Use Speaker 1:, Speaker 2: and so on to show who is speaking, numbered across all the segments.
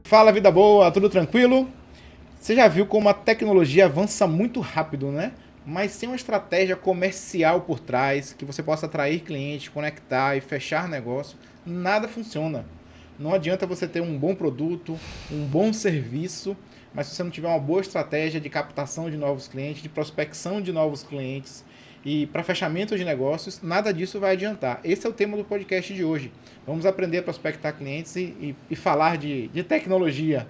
Speaker 1: Fala, vida boa, tudo tranquilo? Você já viu como a tecnologia avança muito rápido, né? Mas sem uma estratégia comercial por trás, que você possa atrair cliente, conectar e fechar negócio, nada funciona. Não adianta você ter um bom produto, um bom serviço, mas se você não tiver uma boa estratégia de captação de novos clientes, de prospecção de novos clientes e para fechamento de negócios, nada disso vai adiantar. Esse é o tema do podcast de hoje. Vamos aprender a prospectar clientes e falar de tecnologia.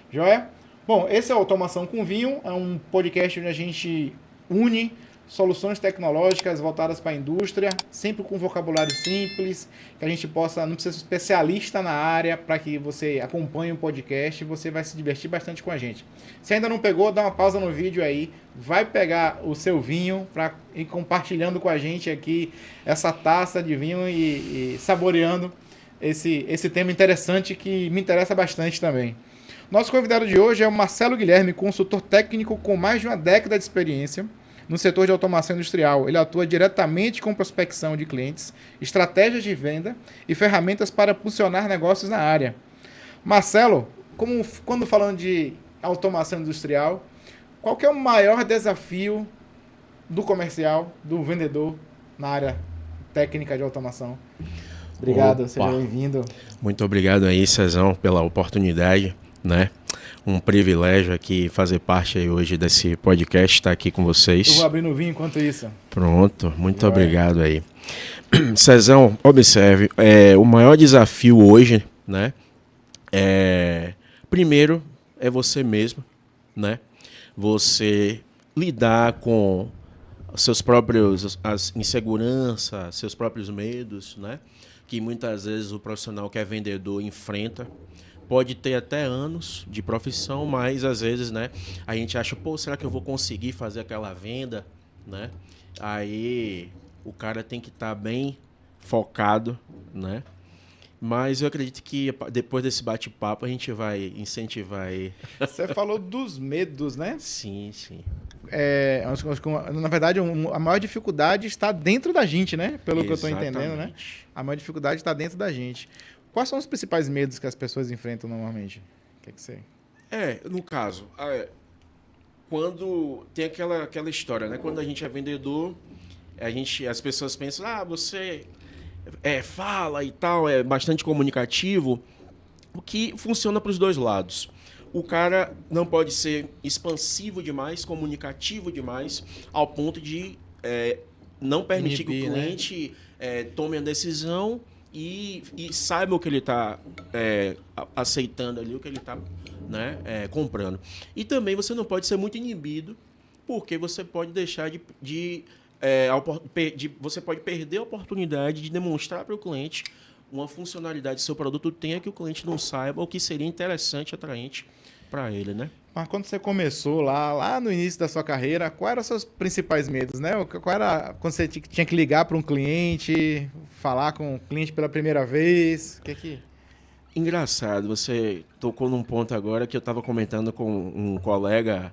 Speaker 1: Joia? Bom, esse é o Automação com Vinho, é um podcast onde a gente une soluções tecnológicas voltadas para a indústria, sempre com vocabulário simples, que a gente possa, não precisa ser especialista na área, para que você acompanhe o podcast e você vai se divertir bastante com a gente. Se ainda não pegou, dá uma pausa no vídeo aí, vai pegar o seu vinho para ir compartilhando com a gente aqui essa taça de vinho e saboreando esse tema interessante que me interessa bastante também. Nosso convidado de hoje é o Marcelo Guilherme, consultor técnico com mais de uma década de experiência no setor de automação industrial. Ele atua diretamente com prospecção de clientes, estratégias de venda e ferramentas para impulsionar negócios na área. Marcelo, quando falando de automação industrial, qual que é o maior desafio do comercial, do vendedor na área técnica de automação? Obrigado, seja bem-vindo.
Speaker 2: Muito obrigado aí, Cezão, pela oportunidade, né? Um privilégio aqui fazer parte aí hoje desse podcast, estar aqui com vocês.
Speaker 1: Eu vou abrir no vinho enquanto isso.
Speaker 2: Pronto, muito obrigado aí. Cezão, observe, o maior desafio hoje, né? Primeiro é você mesmo, né? Você lidar com seus próprios as inseguranças, seus próprios medos, né? Que muitas vezes o profissional que é vendedor enfrenta. Pode ter até anos de profissão, mas às vezes, né, a gente acha, pô, será que eu vou conseguir fazer aquela venda, né? Aí o cara tem que estar bem focado, né? Mas eu acredito que depois desse bate-papo a gente vai incentivar aí.
Speaker 1: Você falou dos medos, né?
Speaker 2: Sim, sim.
Speaker 1: Na verdade, a maior dificuldade está dentro da gente, né? Pelo que eu estou
Speaker 2: Exatamente.
Speaker 1: entendendo, né? A maior dificuldade está dentro da gente. Quais são os principais medos que as pessoas enfrentam normalmente? O que é que você...
Speaker 2: No caso, quando tem aquela história, né? Quando a gente é vendedor, as pessoas pensam, você fala e tal, é bastante comunicativo, o que funciona para os dois lados. O cara não pode ser expansivo demais, comunicativo demais, ao ponto de não permitir que o cliente tome a decisão e saiba o que ele está aceitando ali, o que ele está comprando. E também você não pode ser muito inibido, porque você pode deixar você pode perder a oportunidade de demonstrar para o cliente uma funcionalidade que seu produto tenha que o cliente não saiba, o que seria interessante, atraente para ele, né?
Speaker 1: Mas quando você começou lá no início da sua carreira, quais eram os seus principais medos, né? Qual era quando você tinha que ligar para um cliente, falar com o cliente pela primeira vez? O que é que...
Speaker 2: Engraçado, você tocou num ponto agora que eu estava comentando com um colega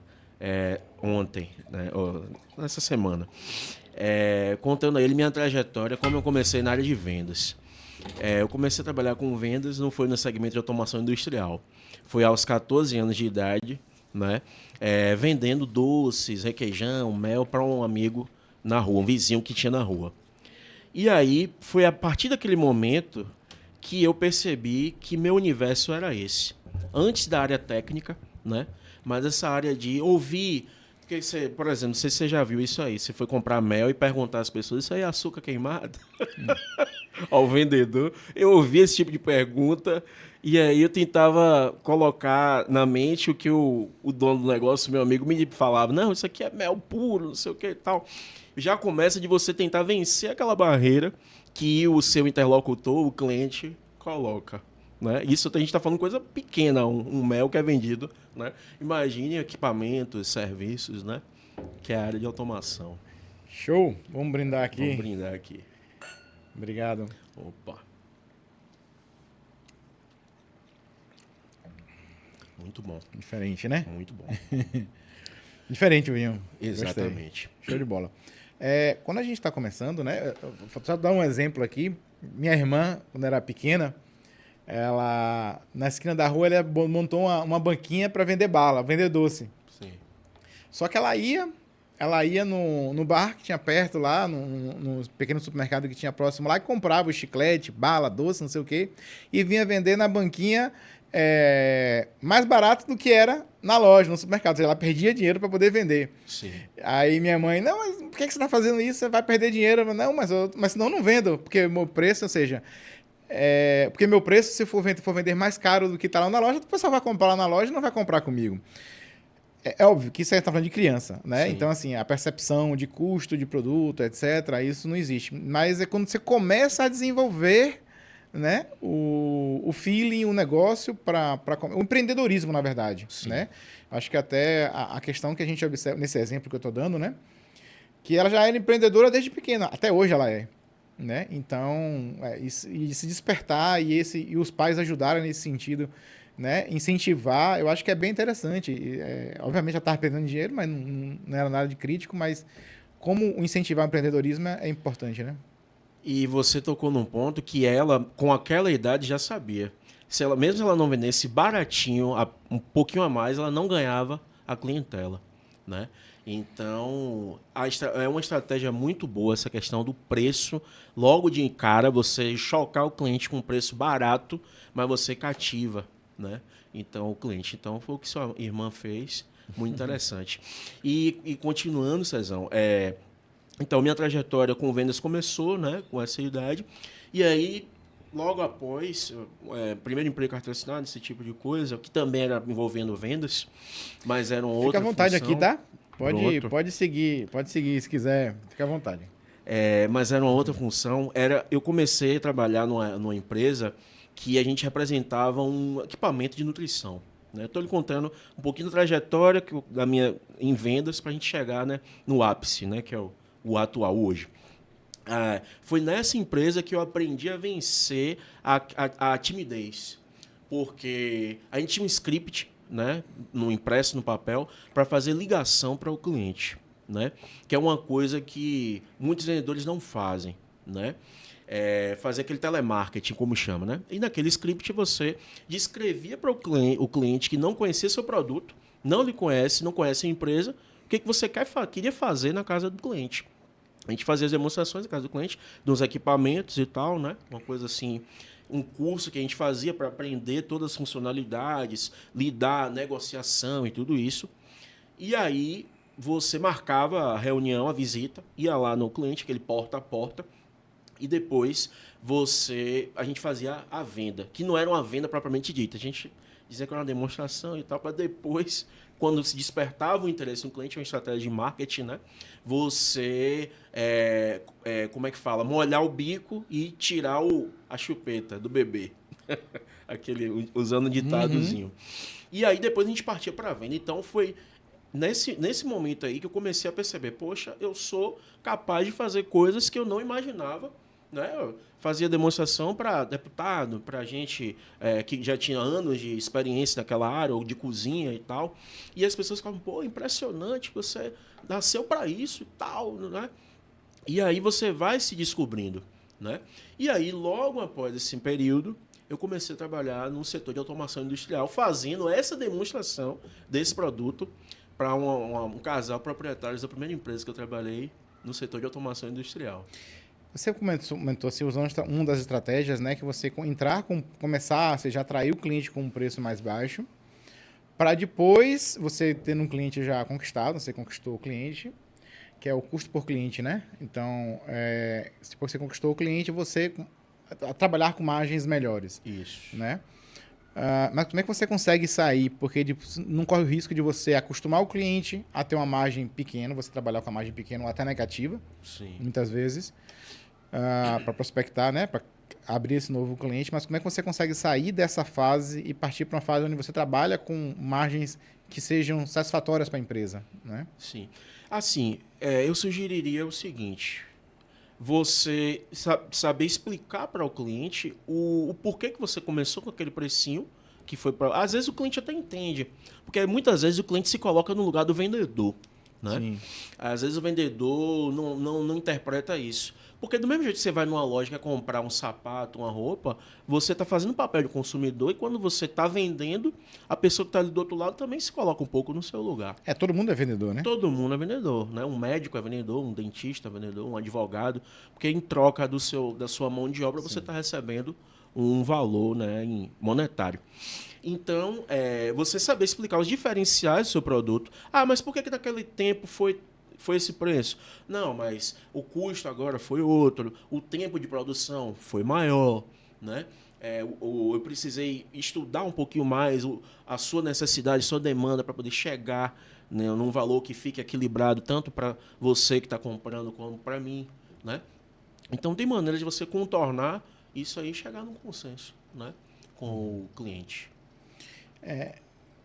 Speaker 2: ontem, né? Nessa semana. Contando a ele minha trajetória, como eu comecei na área de vendas. Eu comecei a trabalhar com vendas, não foi no segmento de automação industrial. Foi aos 14 anos de idade, né? Vendendo doces, requeijão, mel para um amigo na rua, um vizinho que tinha na rua. E aí, foi a partir daquele momento que eu percebi que meu universo era esse. Antes da área técnica, né? Mas essa área de ouvir... Porque você, por exemplo, não sei se você já viu isso aí. Você foi comprar mel e perguntar às pessoas, isso aí é açúcar queimado? Ao vendedor. Eu ouvi esse tipo de pergunta e aí eu tentava colocar na mente o que o dono do negócio, meu amigo, me falava. Não, isso aqui é mel puro, não sei o que e tal. Já começa de você tentar vencer aquela barreira que o seu interlocutor, o cliente, coloca. Né? Isso a gente está falando coisa pequena, um mel que é vendido. Né? Imagine equipamentos, serviços, né? Que é a área de automação.
Speaker 1: Show! Vamos brindar aqui.
Speaker 2: Vamos brindar aqui.
Speaker 1: Obrigado.
Speaker 2: Opa. Muito bom.
Speaker 1: Diferente, né?
Speaker 2: Muito bom.
Speaker 1: Diferente o vinho.
Speaker 2: Exatamente.
Speaker 1: Gostei. Show de bola. Quando a gente está começando, né? Só dar um exemplo aqui. Minha irmã, quando era pequena, ela, na esquina da rua, ela montou uma banquinha para vender bala, vender doce.
Speaker 2: Sim.
Speaker 1: Só que ela ia no bar que tinha perto lá, no pequeno supermercado que tinha próximo lá, e comprava o chiclete, bala, doce, não sei o quê, e vinha vender na banquinha mais barato do que era na loja, no supermercado. Ou seja, ela perdia dinheiro para poder vender.
Speaker 2: Sim.
Speaker 1: Aí minha mãe, não, mas por que você está fazendo isso? Você vai perder dinheiro. Não, mas senão eu não vendo, porque o meu preço, ou seja, porque meu preço, se for vender mais caro do que está lá na loja, o pessoal vai comprar lá na loja e não vai comprar comigo. É óbvio que isso aí está falando de criança, né?
Speaker 2: Sim.
Speaker 1: Então, assim, a percepção de custo de produto, etc., isso não existe. Mas é quando você começa a desenvolver, né, o feeling, o negócio, o empreendedorismo, na verdade.
Speaker 2: Sim.
Speaker 1: Né? Acho que até a questão que a gente observa, nesse exemplo que eu estou dando, né? Que ela já era empreendedora desde pequena, até hoje ela é. Né? Então, e se despertar e os pais ajudarem nesse sentido, né? Incentivar, eu acho que é bem interessante. Obviamente ela estava perdendo dinheiro, mas não era nada de crítico, mas como incentivar o empreendedorismo é importante, né?
Speaker 2: E você tocou num ponto que ela, com aquela idade, já sabia. Mesmo se ela não vendesse baratinho, um pouquinho a mais, ela não ganhava a clientela, né? Então, é uma estratégia muito boa essa questão do preço. Logo de cara, você chocar o cliente com um preço barato, mas você cativa, né? Então, o cliente. Então, foi o que sua irmã fez. Muito interessante. E continuando, Cezão, então, minha trajetória com vendas começou, né, com essa idade. E aí, logo após, primeiro emprego carteira assinada, esse tipo de coisa, que também era envolvendo vendas, mas era outra
Speaker 1: Fica à vontade
Speaker 2: função.
Speaker 1: aqui, tá?
Speaker 2: Pronto.
Speaker 1: Pode seguir se quiser. Fica à vontade.
Speaker 2: Mas era uma outra função. Eu comecei a trabalhar numa empresa que a gente representava um equipamento de nutrição. Estou lhe contando um pouquinho da trajetória da minha em vendas para a gente chegar, né, no ápice, né, que é o atual hoje. Foi nessa empresa que eu aprendi a vencer a timidez. Porque a gente tinha um script, né, no impresso no papel, para fazer ligação para o cliente, né? Que é uma coisa que muitos vendedores não fazem, né? Fazer aquele telemarketing, como chama, né? E naquele script você descrevia para o cliente que não conhecia seu produto, não lhe conhece, não conhece a empresa, o que você queria fazer na casa do cliente. A gente fazia as demonstrações na casa do cliente, dos equipamentos e tal, né? Uma coisa assim, um curso que a gente fazia para aprender todas as funcionalidades, lidar, negociação e tudo isso. E aí você marcava a reunião, a visita, ia lá no cliente, aquele porta a porta, e depois a gente fazia a venda, que não era uma venda propriamente dita. A gente dizia que era uma demonstração e tal, para depois, quando se despertava o interesse no cliente, uma estratégia de marketing, né? Você, como é que fala? Molhar o bico e tirar a chupeta do bebê. Usando um ditadozinho. E aí depois a gente partia para a venda. Então foi nesse momento aí que eu comecei a perceber, poxa, eu sou capaz de fazer coisas que eu não imaginava, né? Eu fazia demonstração para deputado, para gente que já tinha anos de experiência naquela área, ou de cozinha e tal. E as pessoas ficavam, pô, impressionante, você nasceu para isso e tal, né? E aí você vai se descobrindo, né? E aí, logo após esse período, eu comecei a trabalhar no setor de automação industrial, fazendo essa demonstração desse produto para um casal proprietários da primeira empresa que eu trabalhei no setor de automação industrial.
Speaker 1: Você comentou assim, usando uma das estratégias, né, que você começar, você já atrair o cliente com um preço mais baixo, para depois você tendo um cliente já conquistado, você conquistou o cliente, que é o custo por cliente, né? Então, depois que você conquistou o cliente, você trabalhar com margens melhores.
Speaker 2: Isso.
Speaker 1: Né? Mas como é que você consegue sair? Porque não corre o risco de você acostumar o cliente a ter uma margem pequena, você trabalhar com a margem pequena ou até negativa,
Speaker 2: Sim.
Speaker 1: muitas vezes, para prospectar, né? Para abrir esse novo cliente. Mas como é que você consegue sair dessa fase e partir para uma fase onde você trabalha com margens que sejam satisfatórias para a empresa? Né?
Speaker 2: Sim. Assim, eu sugeriria o seguinte: você saber explicar para o cliente o porquê que você começou com aquele precinho, que foi para. Às vezes o cliente até entende, porque muitas vezes o cliente se coloca no lugar do vendedor, né?
Speaker 1: Sim.
Speaker 2: Às vezes o vendedor não interpreta isso. Porque do mesmo jeito que você vai numa loja quer comprar um sapato, uma roupa, você está fazendo o papel de consumidor e quando você está vendendo, a pessoa que está ali do outro lado também se coloca um pouco no seu lugar.
Speaker 1: Todo mundo é vendedor, né?
Speaker 2: Todo mundo é vendedor, né? Um médico é vendedor, um dentista é vendedor, um advogado, porque em troca da sua mão de obra você está recebendo um valor, né, monetário. Então, você saber explicar os diferenciais do seu produto. Ah, mas por que naquele tempo foi esse preço? Não, mas o custo agora foi outro, o tempo de produção foi maior, né? Eu precisei estudar um pouquinho mais a sua necessidade, a sua demanda para poder chegar, né, num valor que fique equilibrado tanto para você que está comprando como para mim, né? Então tem maneira de você contornar isso aí e chegar num consenso, né, com o cliente.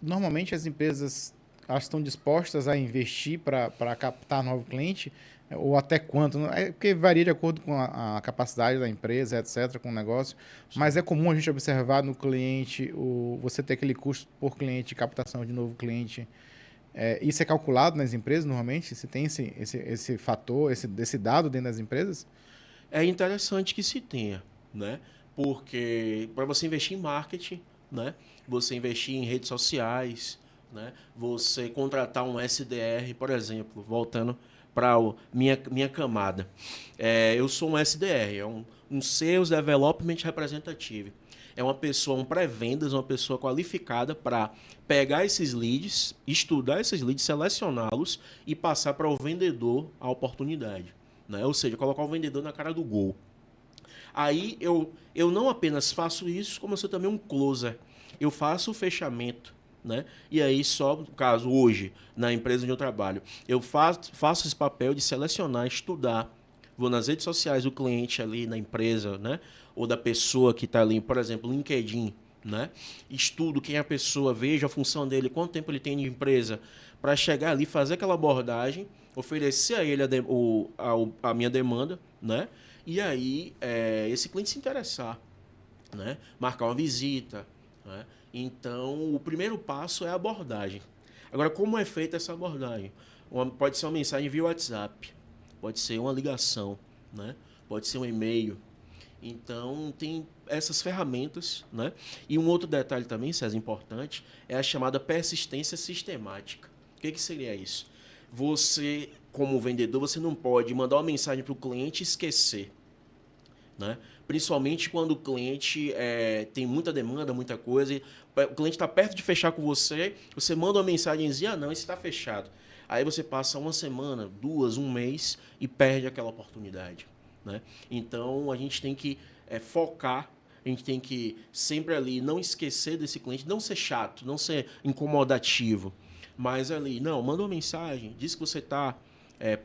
Speaker 1: Normalmente as empresas elas estão dispostas a investir para captar novo cliente, ou até quanto? Porque varia de acordo com a capacidade da empresa, etc., com o negócio. Sim. Mas é comum a gente observar no cliente, você ter aquele custo por cliente de captação de novo cliente. Isso é calculado nas empresas, normalmente? Se tem esse fator, esse dado dentro das empresas?
Speaker 2: É interessante que se tenha, né? Porque para você investir em marketing, né? Você investir em redes sociais, né? Você contratar um SDR, por exemplo, voltando para minha camada. Eu sou um SDR, um Sales Development Representative. É uma pessoa, um pré-vendas, uma pessoa qualificada para pegar esses leads, estudar esses leads, selecioná-los e passar para o vendedor a oportunidade, né? Ou seja, colocar o vendedor na cara do gol. Aí eu não apenas faço isso, como eu sou também um closer. Eu faço o fechamento, né? E aí, só no caso, hoje, na empresa onde eu trabalho, eu faço esse papel de selecionar, estudar, vou nas redes sociais do cliente ali na empresa, né? Ou da pessoa que está ali, por exemplo, LinkedIn, né? Estudo quem é a pessoa, vejo a função dele, quanto tempo ele tem de empresa, para chegar ali, fazer aquela abordagem, oferecer a ele a minha demanda, né? E aí esse cliente se interessar, né? Marcar uma visita, né? Então, o primeiro passo é a abordagem. Agora, como é feita essa abordagem? Pode ser uma mensagem via WhatsApp, pode ser uma ligação, né? Pode ser um e-mail. Então, tem essas ferramentas, né? E um outro detalhe também, César, importante, é a chamada persistência sistemática. O que seria isso? Você, como vendedor, você não pode mandar uma mensagem para o cliente e esquecer, né? Principalmente quando o cliente tem muita demanda, muita coisa, o cliente está perto de fechar com você, você manda uma mensagem e diz, não, isso está fechado. Aí você passa uma semana, 2, um mês e perde aquela oportunidade, né? Então, a gente tem que focar, a gente tem que sempre ali não esquecer desse cliente, não ser chato, não ser incomodativo, mas ali, não, manda uma mensagem, diz que você está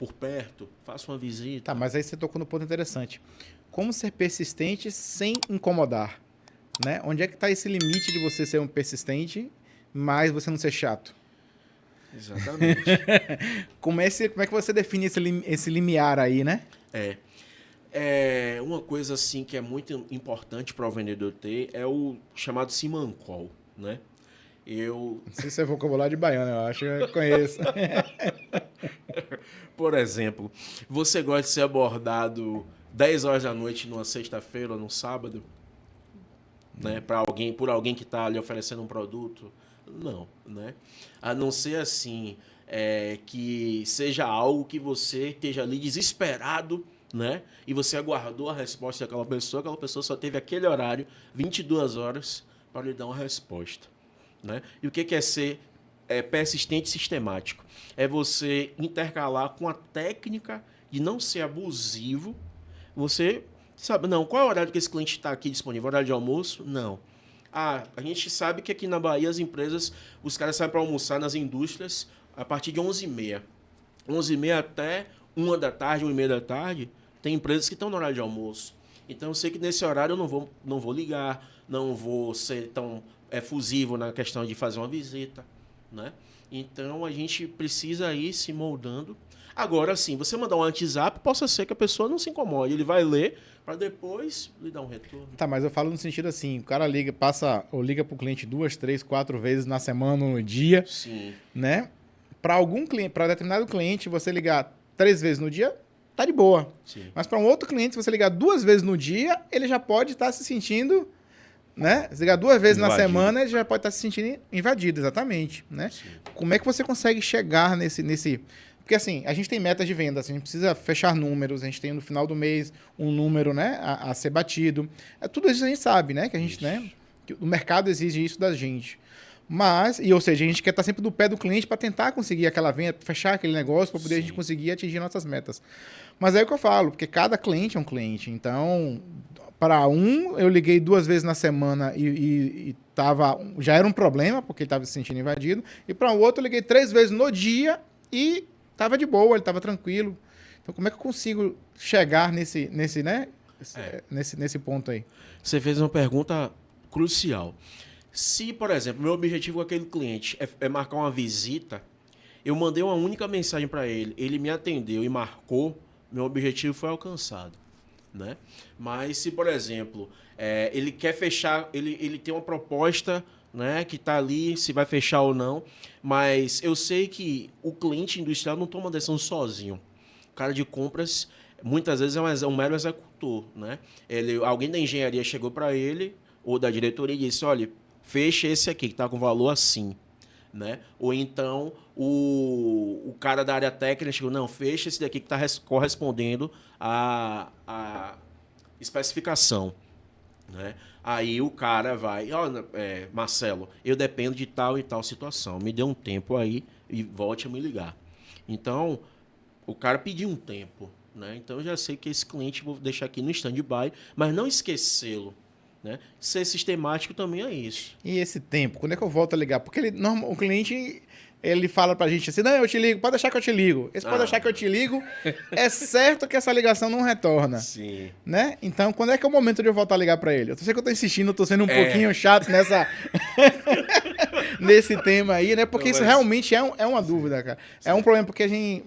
Speaker 2: por perto, faça uma visita.
Speaker 1: Tá, mas aí você tocou no ponto interessante. Como ser persistente sem incomodar, né? Onde é que está esse limite de você ser um persistente, mas você não ser chato?
Speaker 2: Exatamente.
Speaker 1: Como é que você define esse limiar aí, né?
Speaker 2: Uma coisa assim que é muito importante para o vendedor ter é o chamado Simancol, né?
Speaker 1: Não sei se é vocabulário de baiano, eu acho que eu conheço.
Speaker 2: Por exemplo, você gosta de ser abordado 10 horas da noite numa sexta-feira ou num sábado, né? Por alguém que está ali oferecendo um produto? Não, né? A não ser assim, que seja algo que você esteja ali desesperado, né? E você aguardou a resposta daquela pessoa só teve aquele horário, 22 horas, para lhe dar uma resposta, né? E o que é ser persistente e sistemático? É você intercalar com a técnica de não ser abusivo. Você sabe, não, qual é o horário que esse cliente está aqui disponível? Horário de almoço? Não. A gente sabe que aqui na Bahia as empresas, os caras saem para almoçar nas indústrias a partir de 11h30. 11h30 até 1 da tarde, 1h30 da tarde, tem empresas que estão no horário de almoço. Então eu sei que nesse horário eu não vou ligar, não vou ser tão efusivo na questão de fazer uma visita, né? Então a gente precisa ir se moldando. Agora sim, você mandar um WhatsApp, possa ser que a pessoa não se incomode, ele vai ler para depois lhe dar um retorno.
Speaker 1: Tá, mas eu falo no sentido assim, o cara liga para o cliente 2, 3, 4 vezes na semana ou no dia.
Speaker 2: Sim.
Speaker 1: Né? Para algum cliente, para determinado cliente, você ligar 3 vezes no dia, tá de boa.
Speaker 2: Sim.
Speaker 1: Mas para um outro cliente, se você ligar 2 vezes no dia, ele já pode estar se sentindo, né? Se ligar 2 vezes na
Speaker 2: Invadido.
Speaker 1: semana, ele já pode estar se sentindo invadido, exatamente, né?
Speaker 2: Sim.
Speaker 1: Como é que você consegue chegar nesse... Porque assim, a gente tem metas de venda, assim, a gente precisa fechar números, a gente tem no final do mês um número, né, a ser batido. Tudo isso a gente sabe, né? Que a gente,
Speaker 2: Isso.
Speaker 1: né? Que o mercado exige isso da gente. Mas, ou seja, a gente quer estar sempre do pé do cliente para tentar conseguir aquela venda, fechar aquele negócio, para poder a gente
Speaker 2: Sim.
Speaker 1: conseguir atingir nossas metas. Mas é o que eu falo, porque cada cliente é um cliente. Então, para um, eu liguei 2 vezes na semana e já era um problema, porque ele estava se sentindo invadido. E para o outro, eu liguei 3 vezes no dia e estava de boa, ele estava tranquilo. Então, como é que eu consigo chegar né? Nesse ponto aí?
Speaker 2: Você fez uma pergunta crucial. Se, por exemplo, meu objetivo com aquele cliente é marcar uma visita, eu mandei uma única mensagem para ele, ele me atendeu e marcou, meu objetivo foi alcançado, né? Mas se, por exemplo, ele quer fechar, ele tem uma proposta, né, que está ali, se vai fechar ou não, mas eu sei que o cliente industrial não toma decisão sozinho. O cara de compras, muitas vezes, é um mero executor, né? Alguém da engenharia chegou para ele, ou da diretoria, e disse, olha, fecha esse aqui, que está com valor assim, né? Ou então o cara da área técnica chegou, não, fecha esse daqui que está correspondendo à especificação, né? Aí o cara vai, ó, Marcelo, eu dependo de tal e tal situação, me dê um tempo aí e volte a me ligar. Então, o cara pediu um tempo, né? Então eu já sei que esse cliente vou deixar aqui no stand-by, mas não esquecê-lo, né? Ser sistemático também é isso.
Speaker 1: E esse tempo, quando é que eu volto a ligar? Porque o cliente, ele fala pra gente assim, não, eu te ligo, pode deixar que eu te ligo. Esse pode deixar que eu te ligo, é certo que essa ligação não retorna.
Speaker 2: Sim.
Speaker 1: Né? Então, quando é que é o momento de eu voltar a ligar pra ele? Eu sei que eu tô insistindo, eu tô sendo um pouquinho chato nesse tema aí, né? Porque isso realmente é uma dúvida, cara. É um problema, porque a gente...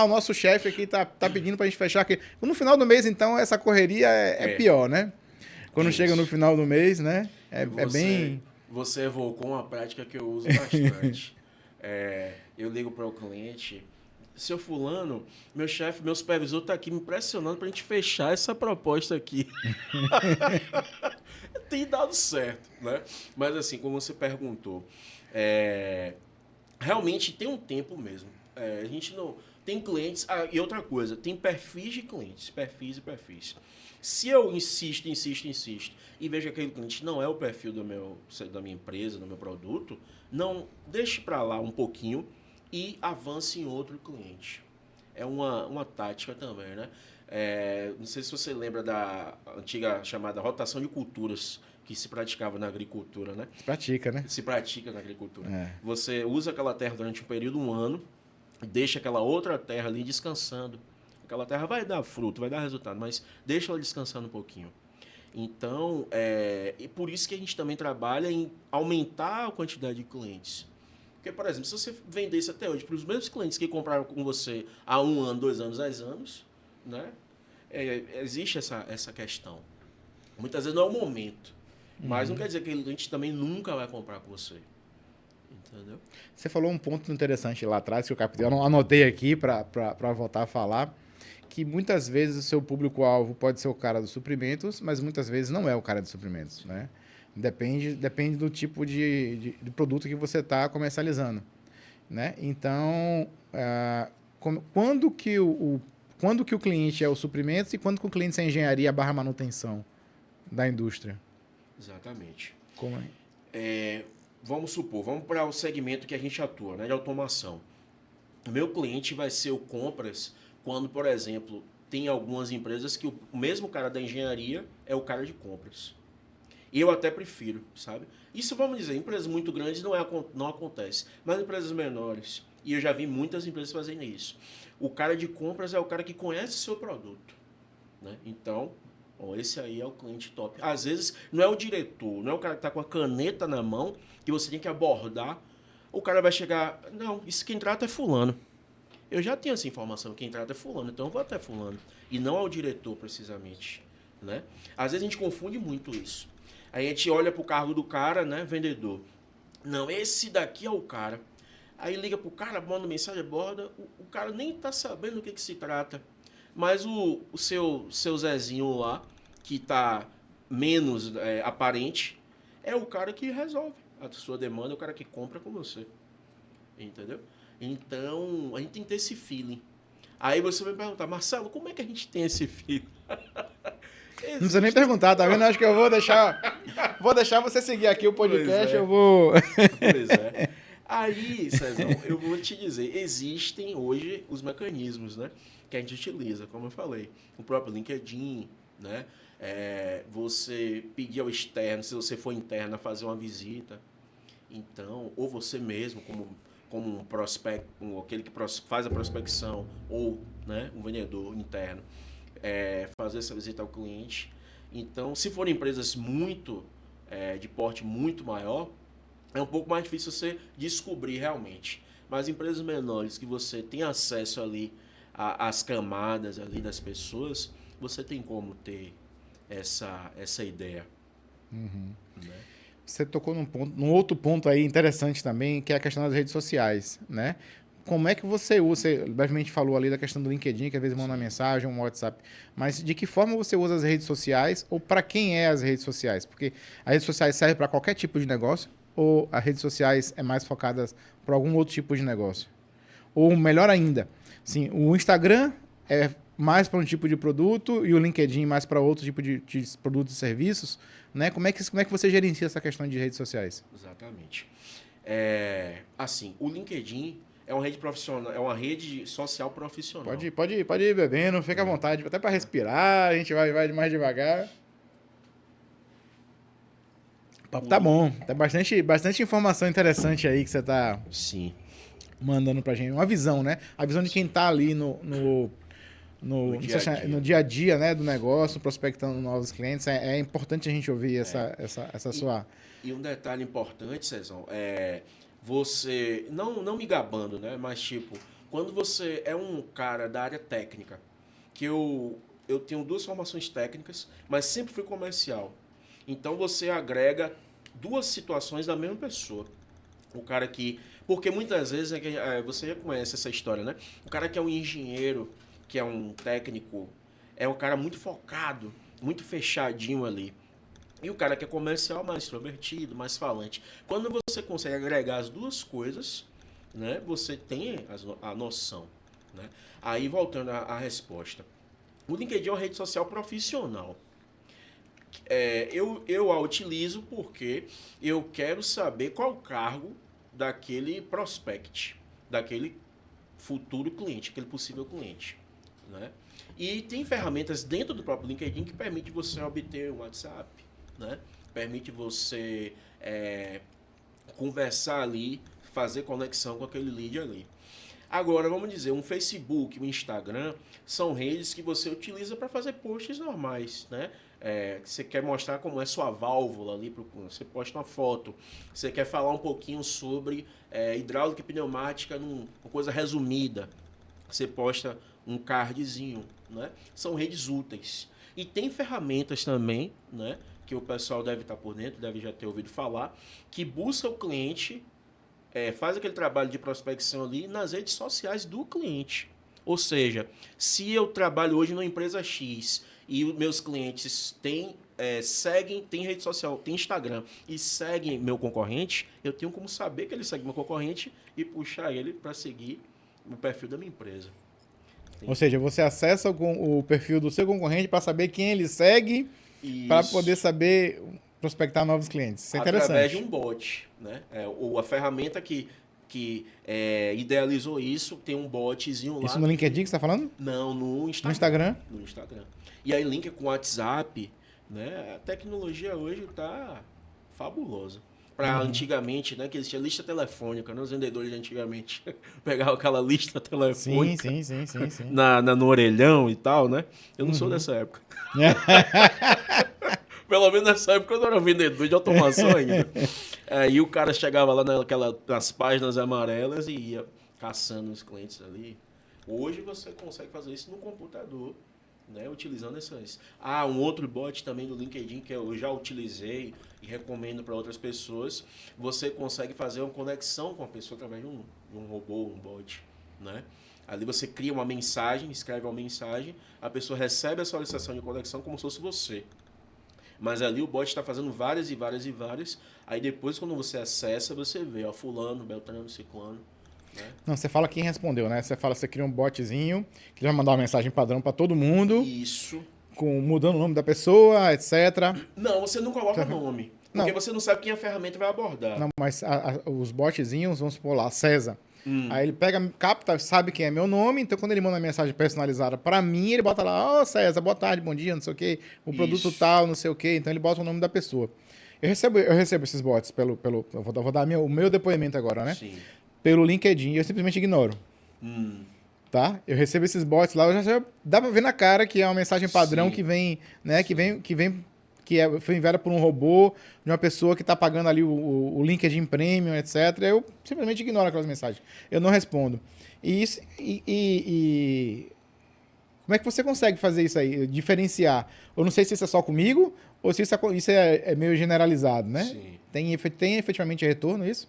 Speaker 1: o nosso chefe aqui tá pedindo pra gente fechar aqui. No final do mês, então, essa correria é pior, né? Quando chega no final do mês, né? É bem...
Speaker 2: Você evocou uma prática que eu uso bastante. Eu ligo para o cliente, seu fulano, meu chefe, meu supervisor está aqui me pressionando para a gente fechar essa proposta aqui. Tem dado certo, né? Mas assim, como você perguntou, realmente tem um tempo mesmo. A gente não... Tem clientes... e outra coisa, tem perfis de clientes, perfis e perfis. Se eu insisto e vejo que aquele cliente não é o perfil da minha empresa, do meu produto, não deixe para lá um pouquinho e avance em outro cliente. É uma tática também, né? Não sei se você lembra da antiga chamada rotação de culturas que se praticava na agricultura, né?
Speaker 1: Se pratica, né?
Speaker 2: Se pratica na agricultura. Você usa aquela terra durante um período, um ano, deixa aquela outra terra ali descansando. Aquela terra vai dar fruto, vai dar resultado, mas deixa ela descansando um pouquinho. Então, e por isso que a gente também trabalha em aumentar a quantidade de clientes. Porque, por exemplo, se você vendesse até hoje para os mesmos clientes que compraram com você há 1 ano, 2 anos, 10 anos, né? Existe essa questão. Muitas vezes não é o momento, mas não quer dizer que o cliente também nunca vai comprar com você. Entendeu?
Speaker 1: Você falou um ponto interessante lá atrás, que eu anotei aqui para voltar a falar, que muitas vezes o seu público-alvo pode ser o cara dos suprimentos, mas muitas vezes não é o cara dos suprimentos, né? Depende do tipo de produto que você está comercializando, né? Então, quando que o cliente é o suprimentos e quando que o cliente é a engenharia / manutenção da indústria?
Speaker 2: Exatamente.
Speaker 1: Como é?
Speaker 2: Vamos supor, vamos para o segmento que a gente atua, né, de automação. O meu cliente vai ser o compras quando, por exemplo, tem algumas empresas que o mesmo cara da engenharia é o cara de compras. Eu até prefiro, sabe? Isso, vamos dizer, empresas muito grandes não acontece, mas empresas menores, e eu já vi muitas empresas fazendo isso. O cara de compras é o cara que conhece o seu produto, né? Então, esse aí é o cliente top. Às vezes, não é o diretor, não é o cara que está com a caneta na mão, que você tem que abordar. O cara vai chegar, não, isso quem trata é fulano. Eu já tenho essa informação, quem trata é fulano, então eu vou até fulano. E não ao diretor, precisamente, né? Às vezes a gente confunde muito isso. Aí a gente olha pro cargo do cara, né, vendedor. Não, esse daqui é o cara. Aí liga pro cara, manda mensagem, aborda, o cara nem tá sabendo do que se trata. Mas o seu Zezinho lá, que tá menos aparente, é o cara que resolve a sua demanda, é o cara que compra com você. Entendeu? Então, a gente tem que ter esse feeling. Aí você vai me perguntar, Marcelo, como é que a gente tem esse feeling?
Speaker 1: Não precisa nem perguntar, tá vendo? Acho que eu vou deixar você seguir aqui o podcast, eu vou...
Speaker 2: Pois é. Aí, Cezão, eu vou te dizer, existem hoje os mecanismos, né, que a gente utiliza, como eu falei, o próprio LinkedIn, né, você pedir ao externo, se você for interno, a fazer uma visita, então, ou você mesmo, como um prospect, aquele que faz a prospecção, ou, né, um vendedor interno, fazer essa visita ao cliente. Então, se forem empresas de porte muito maior, é um pouco mais difícil você descobrir realmente. Mas empresas menores que você tem acesso ali às camadas ali das pessoas, você tem como ter essa ideia.
Speaker 1: Uhum.
Speaker 2: Né?
Speaker 1: Você tocou num outro ponto aí interessante também, que é a questão das redes sociais, né? Como é que você usa? Você brevemente falou ali da questão do LinkedIn, que às vezes manda uma mensagem, um WhatsApp. Mas de que forma você usa as redes sociais ou para quem é as redes sociais? Porque as redes sociais servem para qualquer tipo de negócio ou as redes sociais é mais focadas para algum outro tipo de negócio? Ou melhor ainda, sim, o Instagram é mais para um tipo de produto e o LinkedIn mais para outro tipo de produtos e serviços, né? Como é que você gerencia essa questão de redes sociais?
Speaker 2: Exatamente. Assim, o LinkedIn é uma rede profissional, é uma rede social profissional.
Speaker 1: Pode ir bebendo, fica à vontade, até para respirar, a gente vai mais devagar. O papo tá bom, tem bastante informação interessante aí que você tá
Speaker 2: Sim.
Speaker 1: mandando pra gente. Uma visão, né? A visão de quem tá ali
Speaker 2: No dia a dia.
Speaker 1: no dia a dia, né, do negócio, prospectando novos clientes. É importante a gente ouvir essa sua...
Speaker 2: E um detalhe importante, Cezão, você, não me gabando, né? Mas tipo, quando você é um cara da área técnica, que eu tenho 2 formações técnicas, mas sempre fui comercial. Então você agrega 2 situações da mesma pessoa. O cara que. Porque muitas vezes você já conhece essa história, né? O cara que é um engenheiro, que é um técnico, é um cara muito focado, muito fechadinho ali. E o cara que é comercial, mais extrovertido, mais falante. Quando você consegue agregar as 2 coisas, né, você tem a noção. Né? Aí, voltando à resposta. O LinkedIn é uma rede social profissional. Eu a utilizo porque eu quero saber qual o cargo daquele prospect, daquele futuro cliente, aquele possível cliente. Né? E tem ferramentas dentro do próprio LinkedIn que permite você obter um WhatsApp, né? Permite você conversar ali, fazer conexão com aquele lead ali. Agora, vamos dizer, um Facebook, um Instagram, são redes que você utiliza para fazer posts normais, né? Você quer mostrar como é sua válvula ali, você posta uma foto, você quer falar um pouquinho sobre hidráulica e pneumática, uma coisa resumida, você posta um cardzinho, né? São redes úteis. E tem ferramentas também, né? Que o pessoal deve estar por dentro, deve já ter ouvido falar, que busca o cliente, faz aquele trabalho de prospecção ali nas redes sociais do cliente. Ou seja, se eu trabalho hoje numa empresa X e os meus clientes seguem, tem rede social, tem Instagram e seguem meu concorrente, eu tenho como saber que ele segue meu concorrente e puxar ele para seguir o perfil da minha empresa.
Speaker 1: Ou seja, você acessa o perfil do seu concorrente para saber quem ele segue, para poder saber prospectar novos clientes. Isso é interessante.
Speaker 2: Através de um bot, né? A ferramenta que idealizou isso tem um botzinho lá.
Speaker 1: Isso no LinkedIn que você está falando?
Speaker 2: Não, no Instagram.
Speaker 1: No Instagram?
Speaker 2: No Instagram. E aí linka com o WhatsApp, né? A tecnologia hoje está fabulosa. Para antigamente, né, que existia lista telefônica, né? Os vendedores de antigamente pegavam aquela lista telefônica
Speaker 1: Sim.
Speaker 2: no orelhão e tal, né? Eu não sou dessa época. Pelo menos nessa época eu não era vendedor de automação ainda. Aí o cara chegava lá nas páginas amarelas e ia caçando os clientes ali. Hoje você consegue fazer isso no computador, né? Utilizando essas. Um outro bot também do LinkedIn que eu já utilizei e recomendo para outras pessoas. Você consegue fazer uma conexão com a pessoa através de um robô, um bot. né? Ali você cria uma mensagem, escreve uma mensagem, a pessoa recebe a solicitação de conexão como se fosse você. Mas ali o bot está fazendo várias e várias e várias. Aí depois, quando você acessa, você vê, ó, fulano, beltrano, ciclano, né?
Speaker 1: Não, você fala quem respondeu, né? Você fala, você cria um botzinho que vai mandar uma mensagem padrão para todo mundo,
Speaker 2: Isso.
Speaker 1: mudando o nome da pessoa, etc.
Speaker 2: Não, você não coloca nome. Porque
Speaker 1: Não.
Speaker 2: você não sabe quem a ferramenta vai abordar.
Speaker 1: Não, mas os botzinhos, vamos supor lá, César. Aí ele pega, capta, sabe quem é meu nome, então quando ele manda uma mensagem personalizada pra mim, ele bota lá, ó, César, boa tarde, bom dia, não sei o quê, o produto
Speaker 2: Isso.
Speaker 1: tal, não sei o quê, então ele bota o nome da pessoa. Eu recebo esses bots eu vou dar o meu depoimento agora, né?
Speaker 2: Sim.
Speaker 1: Pelo LinkedIn, eu simplesmente ignoro, tá? Eu recebo esses bots lá, já dá pra ver na cara que é uma mensagem padrão
Speaker 2: Sim.
Speaker 1: que vem, né, foi enviada por um robô, de uma pessoa que está pagando ali o LinkedIn Premium, etc. Eu simplesmente ignoro aquelas mensagens. Eu não respondo. Como é que você consegue fazer isso aí? Diferenciar? Eu não sei se isso é só comigo ou se isso é meio generalizado, né?
Speaker 2: Sim.
Speaker 1: Tem efetivamente retorno isso?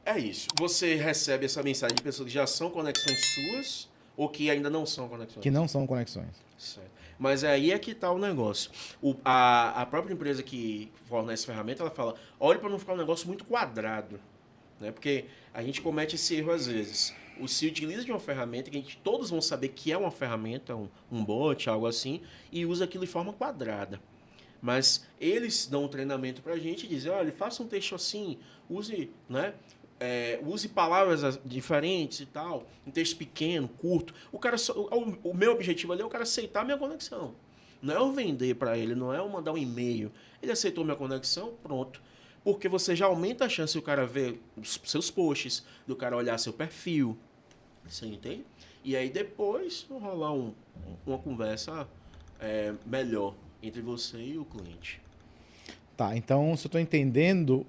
Speaker 2: É isso. Você recebe essa mensagem de pessoas que já são conexões suas ou que ainda não são conexões.
Speaker 1: Que não são conexões.
Speaker 2: Certo. Mas aí é que está o negócio. A própria empresa que fornece ferramenta, ela fala, olha para não ficar um negócio muito quadrado. Né? Porque a gente comete esse erro às vezes. Se utiliza de uma ferramenta que todos vão saber que é uma ferramenta, um bot, algo assim, e usa aquilo de forma quadrada. Mas eles dão um treinamento para a gente e dizem, olha, faça um texto assim, use, né? Use palavras diferentes e tal, um texto pequeno, curto. O meu objetivo ali é o cara aceitar a minha conexão. Não é eu vender para ele, não é eu mandar um e-mail. Ele aceitou minha conexão, pronto. Porque você já aumenta a chance do cara ver os seus posts, do cara olhar seu perfil. Você entende? E aí depois rolar uma conversa melhor entre você e o cliente.
Speaker 1: Tá, então, se eu estou entendendo,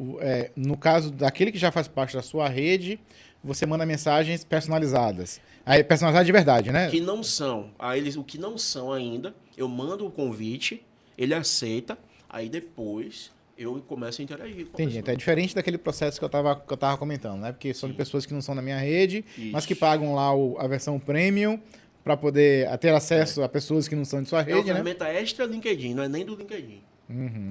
Speaker 1: no caso daquele que já faz parte da sua rede, você manda mensagens personalizadas. Aí, personalizadas de verdade, né?
Speaker 2: Que não são. O que não são ainda, eu mando o convite, ele aceita, aí depois eu começo a interagir com a
Speaker 1: Entendi.
Speaker 2: pessoa.
Speaker 1: Então é diferente daquele processo que eu tava comentando, né? Porque são de pessoas que não são na minha rede, mas que
Speaker 2: Isso.
Speaker 1: pagam lá a versão premium para poder ter acesso a pessoas que não são de sua
Speaker 2: É uma
Speaker 1: rede, né?
Speaker 2: ferramenta extra LinkedIn, não é nem do LinkedIn.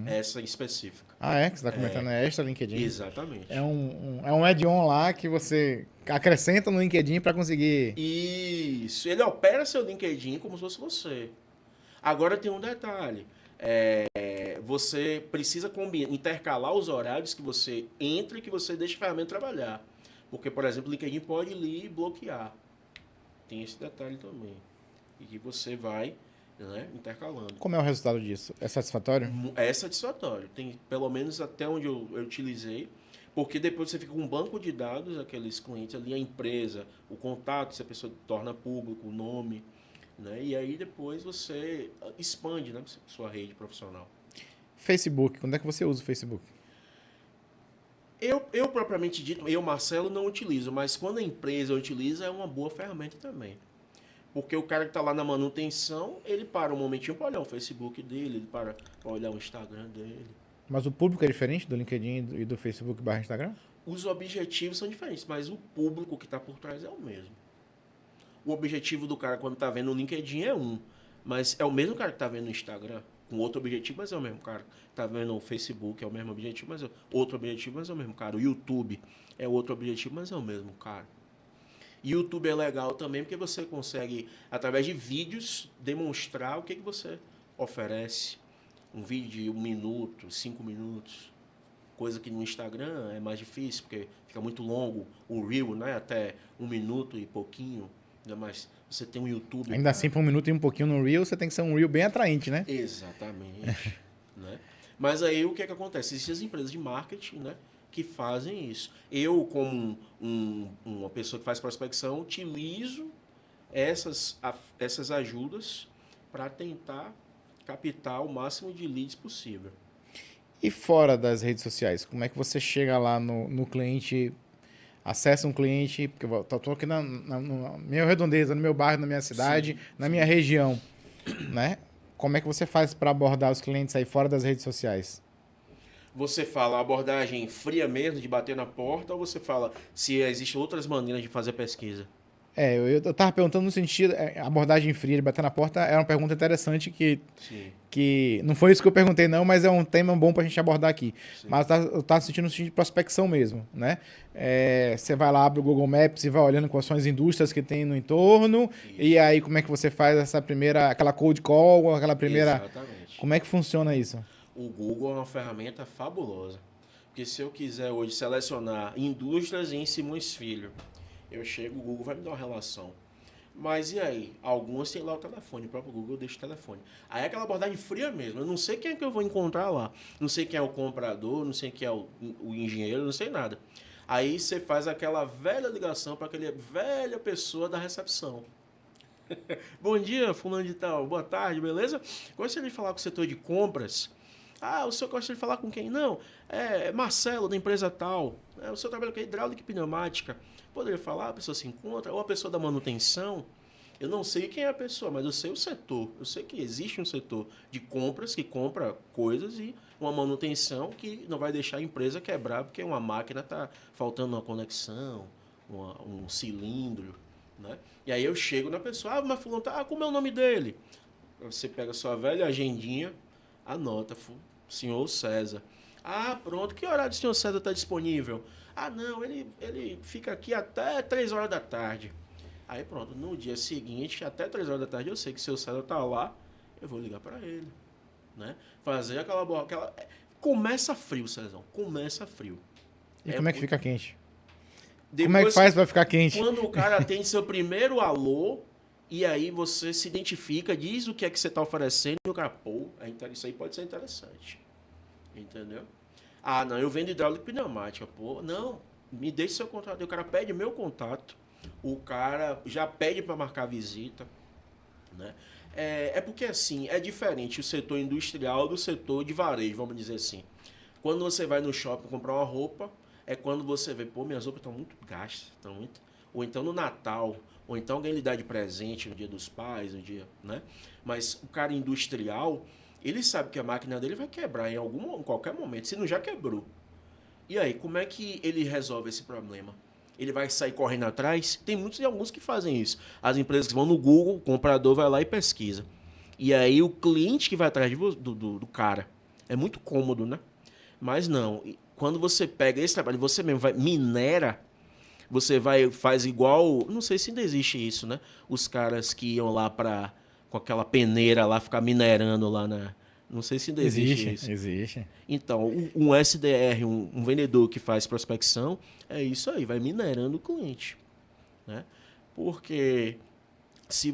Speaker 2: Essa específica.
Speaker 1: Ah, que você está comentando, é extra LinkedIn.
Speaker 2: Exatamente.
Speaker 1: É um add-on lá que você acrescenta no LinkedIn para conseguir.
Speaker 2: Isso. Ele opera seu LinkedIn como se fosse você. Agora tem um detalhe. Você precisa intercalar os horários que você entra e que você deixa a ferramenta trabalhar. Porque, por exemplo, o LinkedIn pode ir bloquear. Tem esse detalhe também. E que você vai, né, intercalando.
Speaker 1: Como é o resultado disso? É satisfatório?
Speaker 2: É satisfatório. Tem pelo menos até onde eu utilizei. Porque depois você fica com um banco de dados, aqueles clientes ali, a empresa, o contato, se a pessoa torna público, o nome. Né? E aí depois você expande, né, sua rede profissional.
Speaker 1: Facebook, quando é que você usa o Facebook?
Speaker 2: Eu propriamente dito, Marcelo, não utilizo, mas quando a empresa utiliza, é uma boa ferramenta também. Porque o cara que está lá na manutenção, ele para um momentinho para olhar o Facebook dele, ele para olhar o Instagram dele.
Speaker 1: Mas o público é diferente do LinkedIn e do Facebook/Instagram?
Speaker 2: Os objetivos são diferentes, mas o público que está por trás é o mesmo. O objetivo do cara quando está vendo o LinkedIn é mas é o mesmo cara que está vendo no Instagram, com outro objetivo, mas é o mesmo cara. Está vendo o Facebook, é o mesmo objetivo, mas é outro objetivo, mas é o mesmo cara. O YouTube é outro objetivo, mas é o mesmo cara. E o YouTube é legal também porque você consegue, através de vídeos, demonstrar o que você oferece. Um vídeo de 1 minuto, 5 minutos. Coisa que no Instagram é mais difícil, porque fica muito longo. O Reel, né? Até 1 minuto e pouquinho. Mas você tem um YouTube.
Speaker 1: Ainda assim, por 1 minuto e um pouquinho no Reel, você tem que ser um Reel bem atraente, né?
Speaker 2: Exatamente. Né? Mas aí o que é que acontece? Existem as empresas de marketing, né, que fazem isso. Eu, como uma pessoa que faz prospecção, utilizo essas ajudas para tentar captar o máximo de leads possível.
Speaker 1: E fora das redes sociais, como é que você chega lá no cliente, acessa um cliente, porque eu estou aqui na minha redondeza, no meu bairro, na minha cidade,
Speaker 2: Sim,
Speaker 1: na minha região, né? Como é que você faz para abordar os clientes aí fora das redes sociais?
Speaker 2: Você fala abordagem fria mesmo, de bater na porta, ou você fala se existem outras maneiras de fazer pesquisa?
Speaker 1: Eu tava perguntando no sentido, abordagem fria de bater na porta era uma pergunta interessante
Speaker 2: Sim,
Speaker 1: que não foi isso que eu perguntei não, mas é um tema bom pra gente abordar aqui.
Speaker 2: sim.
Speaker 1: Mas eu tava sentindo no sentido de prospecção mesmo, né? Você vai lá, abre o Google Maps e vai olhando quais são as indústrias que tem no entorno, e
Speaker 2: Isso.
Speaker 1: aí como é que você faz essa primeira, aquela cold call, aquela primeira...
Speaker 2: Exatamente.
Speaker 1: Como é que funciona isso?
Speaker 2: O Google é uma ferramenta fabulosa. Porque se eu quiser hoje selecionar indústrias em Simões Filho, eu chego, o Google vai me dar uma relação. Mas e aí? Algumas têm lá o telefone, o próprio Google deixa o telefone. Aí é aquela abordagem fria mesmo. Eu não sei quem é que eu vou encontrar lá. Não sei quem é o comprador, não sei quem é o engenheiro, não sei nada. Aí você faz aquela velha ligação para aquela velha pessoa da recepção. Bom dia, fulano de tal. Boa tarde, beleza? Gostaria de falar com o setor de compras. Ah, o senhor gosta de falar com quem? Não, é Marcelo, da empresa tal. O senhor trabalha com hidráulica e pneumática. Poderia falar, a pessoa se encontra, ou a pessoa da manutenção. Eu não sei quem é a pessoa, mas eu sei o setor. Eu sei que existe um setor de compras que compra coisas e uma manutenção que não vai deixar a empresa quebrar porque uma máquina está faltando uma conexão, um cilindro, né? E aí eu chego na pessoa, mas fulano tá, como é o nome dele? Você pega a sua velha agendinha, anota, senhor César. Ah, pronto, que horário o senhor César está disponível? Ah, não, ele fica aqui até 3 horas da tarde. Aí pronto, no dia seguinte, até 3 horas da tarde, eu sei que se o César tá lá, eu vou ligar para ele, né? Fazer aquela... Começa frio, Cezão, começa frio.
Speaker 1: E como é que fica quente?
Speaker 2: Depois,
Speaker 1: como é que faz para ficar quente?
Speaker 2: quando o cara atende seu primeiro alô, e aí você se identifica, diz o que é que você está oferecendo, e o cara, pô, isso aí pode ser interessante. Entendeu? Ah, não, eu vendo hidráulica e pneumática, pô. Não, me deixe seu contato. O cara pede meu contato, o cara já pede para marcar visita, né? Porque assim, é diferente o setor industrial do setor de varejo, vamos dizer assim. Quando você vai no shopping comprar uma roupa, é quando você vê, pô, minhas roupas estão muito gastas, estão muito... Ou então no Natal, ou então alguém lhe dá de presente no Dia dos Pais, no dia, né? Mas o cara industrial, ele sabe que a máquina dele vai quebrar em qualquer momento, se não já quebrou. E aí, como é que ele resolve esse problema? Ele vai sair correndo atrás? Tem muitos e alguns que fazem isso. As empresas que vão no Google, o comprador vai lá e pesquisa. E aí o cliente que vai atrás do cara. É muito cômodo, né? Mas não. Quando você pega esse trabalho, você mesmo minera, você faz igual... Não sei se ainda existe isso, né? Os caras que iam lá com aquela peneira lá, ficar minerando lá na... Não sei se ainda existe isso.
Speaker 1: Existe.
Speaker 2: Então, um SDR, um vendedor que faz prospecção, é isso aí, vai minerando o cliente, né? Porque se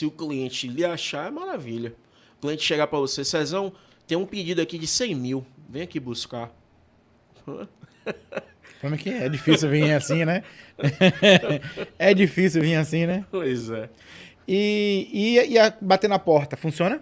Speaker 2: o cliente lhe achar, é maravilha. O cliente chegar para você, Cezão, tem um pedido aqui de 100 mil, vem aqui buscar.
Speaker 1: Como é que é? É difícil vir assim, né? É difícil vir assim, né?
Speaker 2: Pois é.
Speaker 1: E a bater na porta, funciona?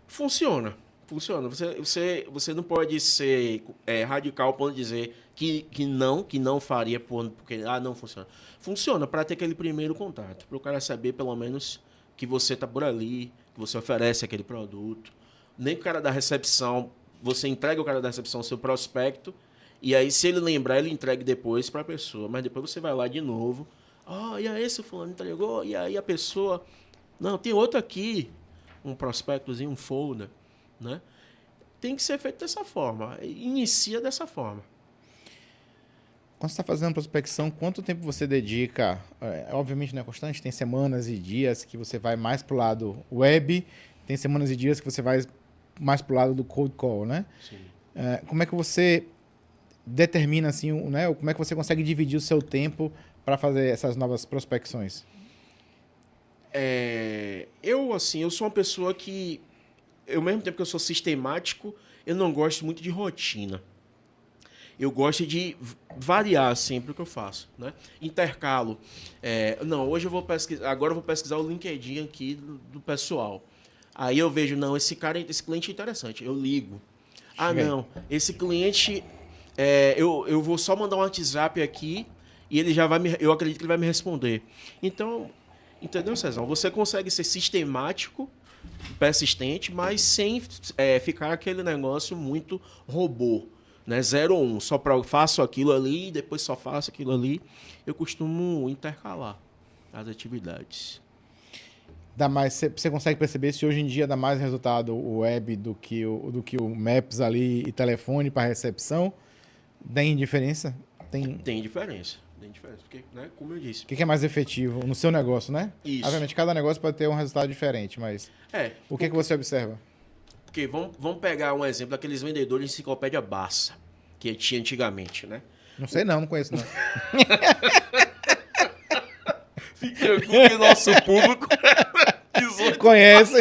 Speaker 2: Funciona. Funciona. Você não pode ser radical para dizer que não faria porque não funciona. Funciona para ter aquele primeiro contato, para o cara saber pelo menos que você está por ali, que você oferece aquele produto. Nem o cara da recepção, você entrega o cara da recepção o seu prospecto, e aí se ele lembrar, ele entrega depois para a pessoa. Mas depois você vai lá de novo. E aí esse fulano entregou, e aí a pessoa... Não, tem outro aqui, um prospectozinho, um folder, né? Tem que ser feito dessa forma. Inicia dessa forma.
Speaker 1: Quando você está fazendo prospecção, quanto tempo você dedica? Obviamente não é constante, tem semanas e dias que você vai mais para o lado web, tem semanas e dias que você vai mais para o lado do cold call, né?
Speaker 2: Sim.
Speaker 1: Como é que você determina assim, né? Como é que você consegue dividir o seu tempo para fazer essas novas prospecções?
Speaker 2: Eu sou uma pessoa que, ao mesmo tempo que eu sou sistemático, eu não gosto muito de rotina. Eu gosto de variar sempre o que eu faço, né? Intercalo. Não, hoje eu vou pesquisar, agora eu vou pesquisar o LinkedIn aqui do pessoal. Aí eu vejo, não, esse cliente é interessante, eu ligo. Não, esse cliente, eu vou só mandar um WhatsApp aqui e ele já vai eu acredito que ele vai me responder. Então, entendeu, Cezão? Você consegue ser sistemático, persistente, mas sem ficar aquele negócio muito robô, né? 0 ou 1, só faço aquilo ali, depois só faço aquilo ali. Eu costumo intercalar. as atividades.
Speaker 1: Você consegue perceber se hoje em dia dá mais resultado o web do que o Maps ali e telefone para recepção? Tem diferença?
Speaker 2: Tem diferença. Tem diferença, porque, né, como eu disse.
Speaker 1: O que é mais efetivo no seu negócio, né?
Speaker 2: Isso.
Speaker 1: Obviamente, cada negócio pode ter um resultado diferente, mas o que você observa?
Speaker 2: Porque vamos pegar um exemplo daqueles vendedores de enciclopédia Barça, que tinha antigamente, né?
Speaker 1: Não sei não conheço não.
Speaker 2: Fique tranquilo que nosso público
Speaker 1: conhece.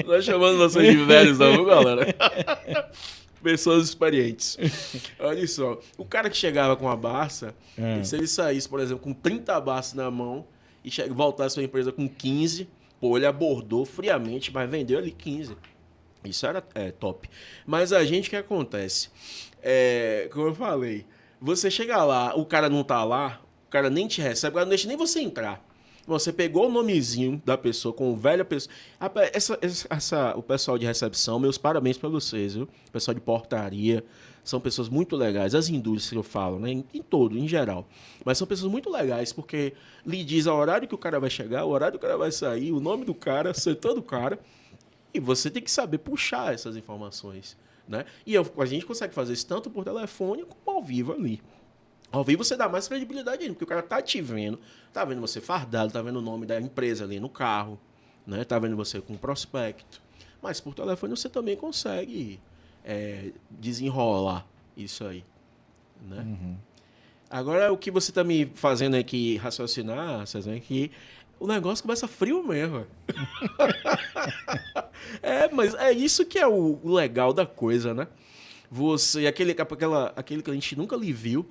Speaker 2: Nós chamando vocês de velhos, não, viu, galera? Pessoas experientes. Olha só, o cara que chegava com a Barça, se ele saísse, por exemplo, com 30 Barças na mão e voltasse para a empresa com 15, pô, ele abordou friamente, mas vendeu ali 15. Isso era top. Mas a gente, o que acontece? Como eu falei, você chega lá, o cara não tá lá, o cara nem te recebe, o cara não deixa nem você entrar. Você pegou o nomezinho da pessoa, com o velho pessoa. O pessoal de recepção, meus parabéns para vocês, viu? O pessoal de portaria, são pessoas muito legais. As indústrias que eu falo, né? Em todo, em geral. Mas são pessoas muito legais, porque lhe diz o horário que o cara vai chegar, o horário que o cara vai sair, o nome do cara, o setor do cara. E você tem que saber puxar essas informações, né? E a gente consegue fazer isso tanto por telefone como ao vivo ali. Ao vivo você dá mais credibilidade ainda, porque o cara tá te vendo, tá vendo você fardado, tá vendo o nome da empresa ali no carro, né? Tá vendo você com prospecto. Mas por telefone você também consegue desenrolar isso aí, né?
Speaker 1: Uhum.
Speaker 2: Agora, o que você tá me fazendo aqui raciocinar, César, é que o negócio começa frio mesmo. Mas é isso que é o legal da coisa, né? Aquele cliente nunca lhe viu,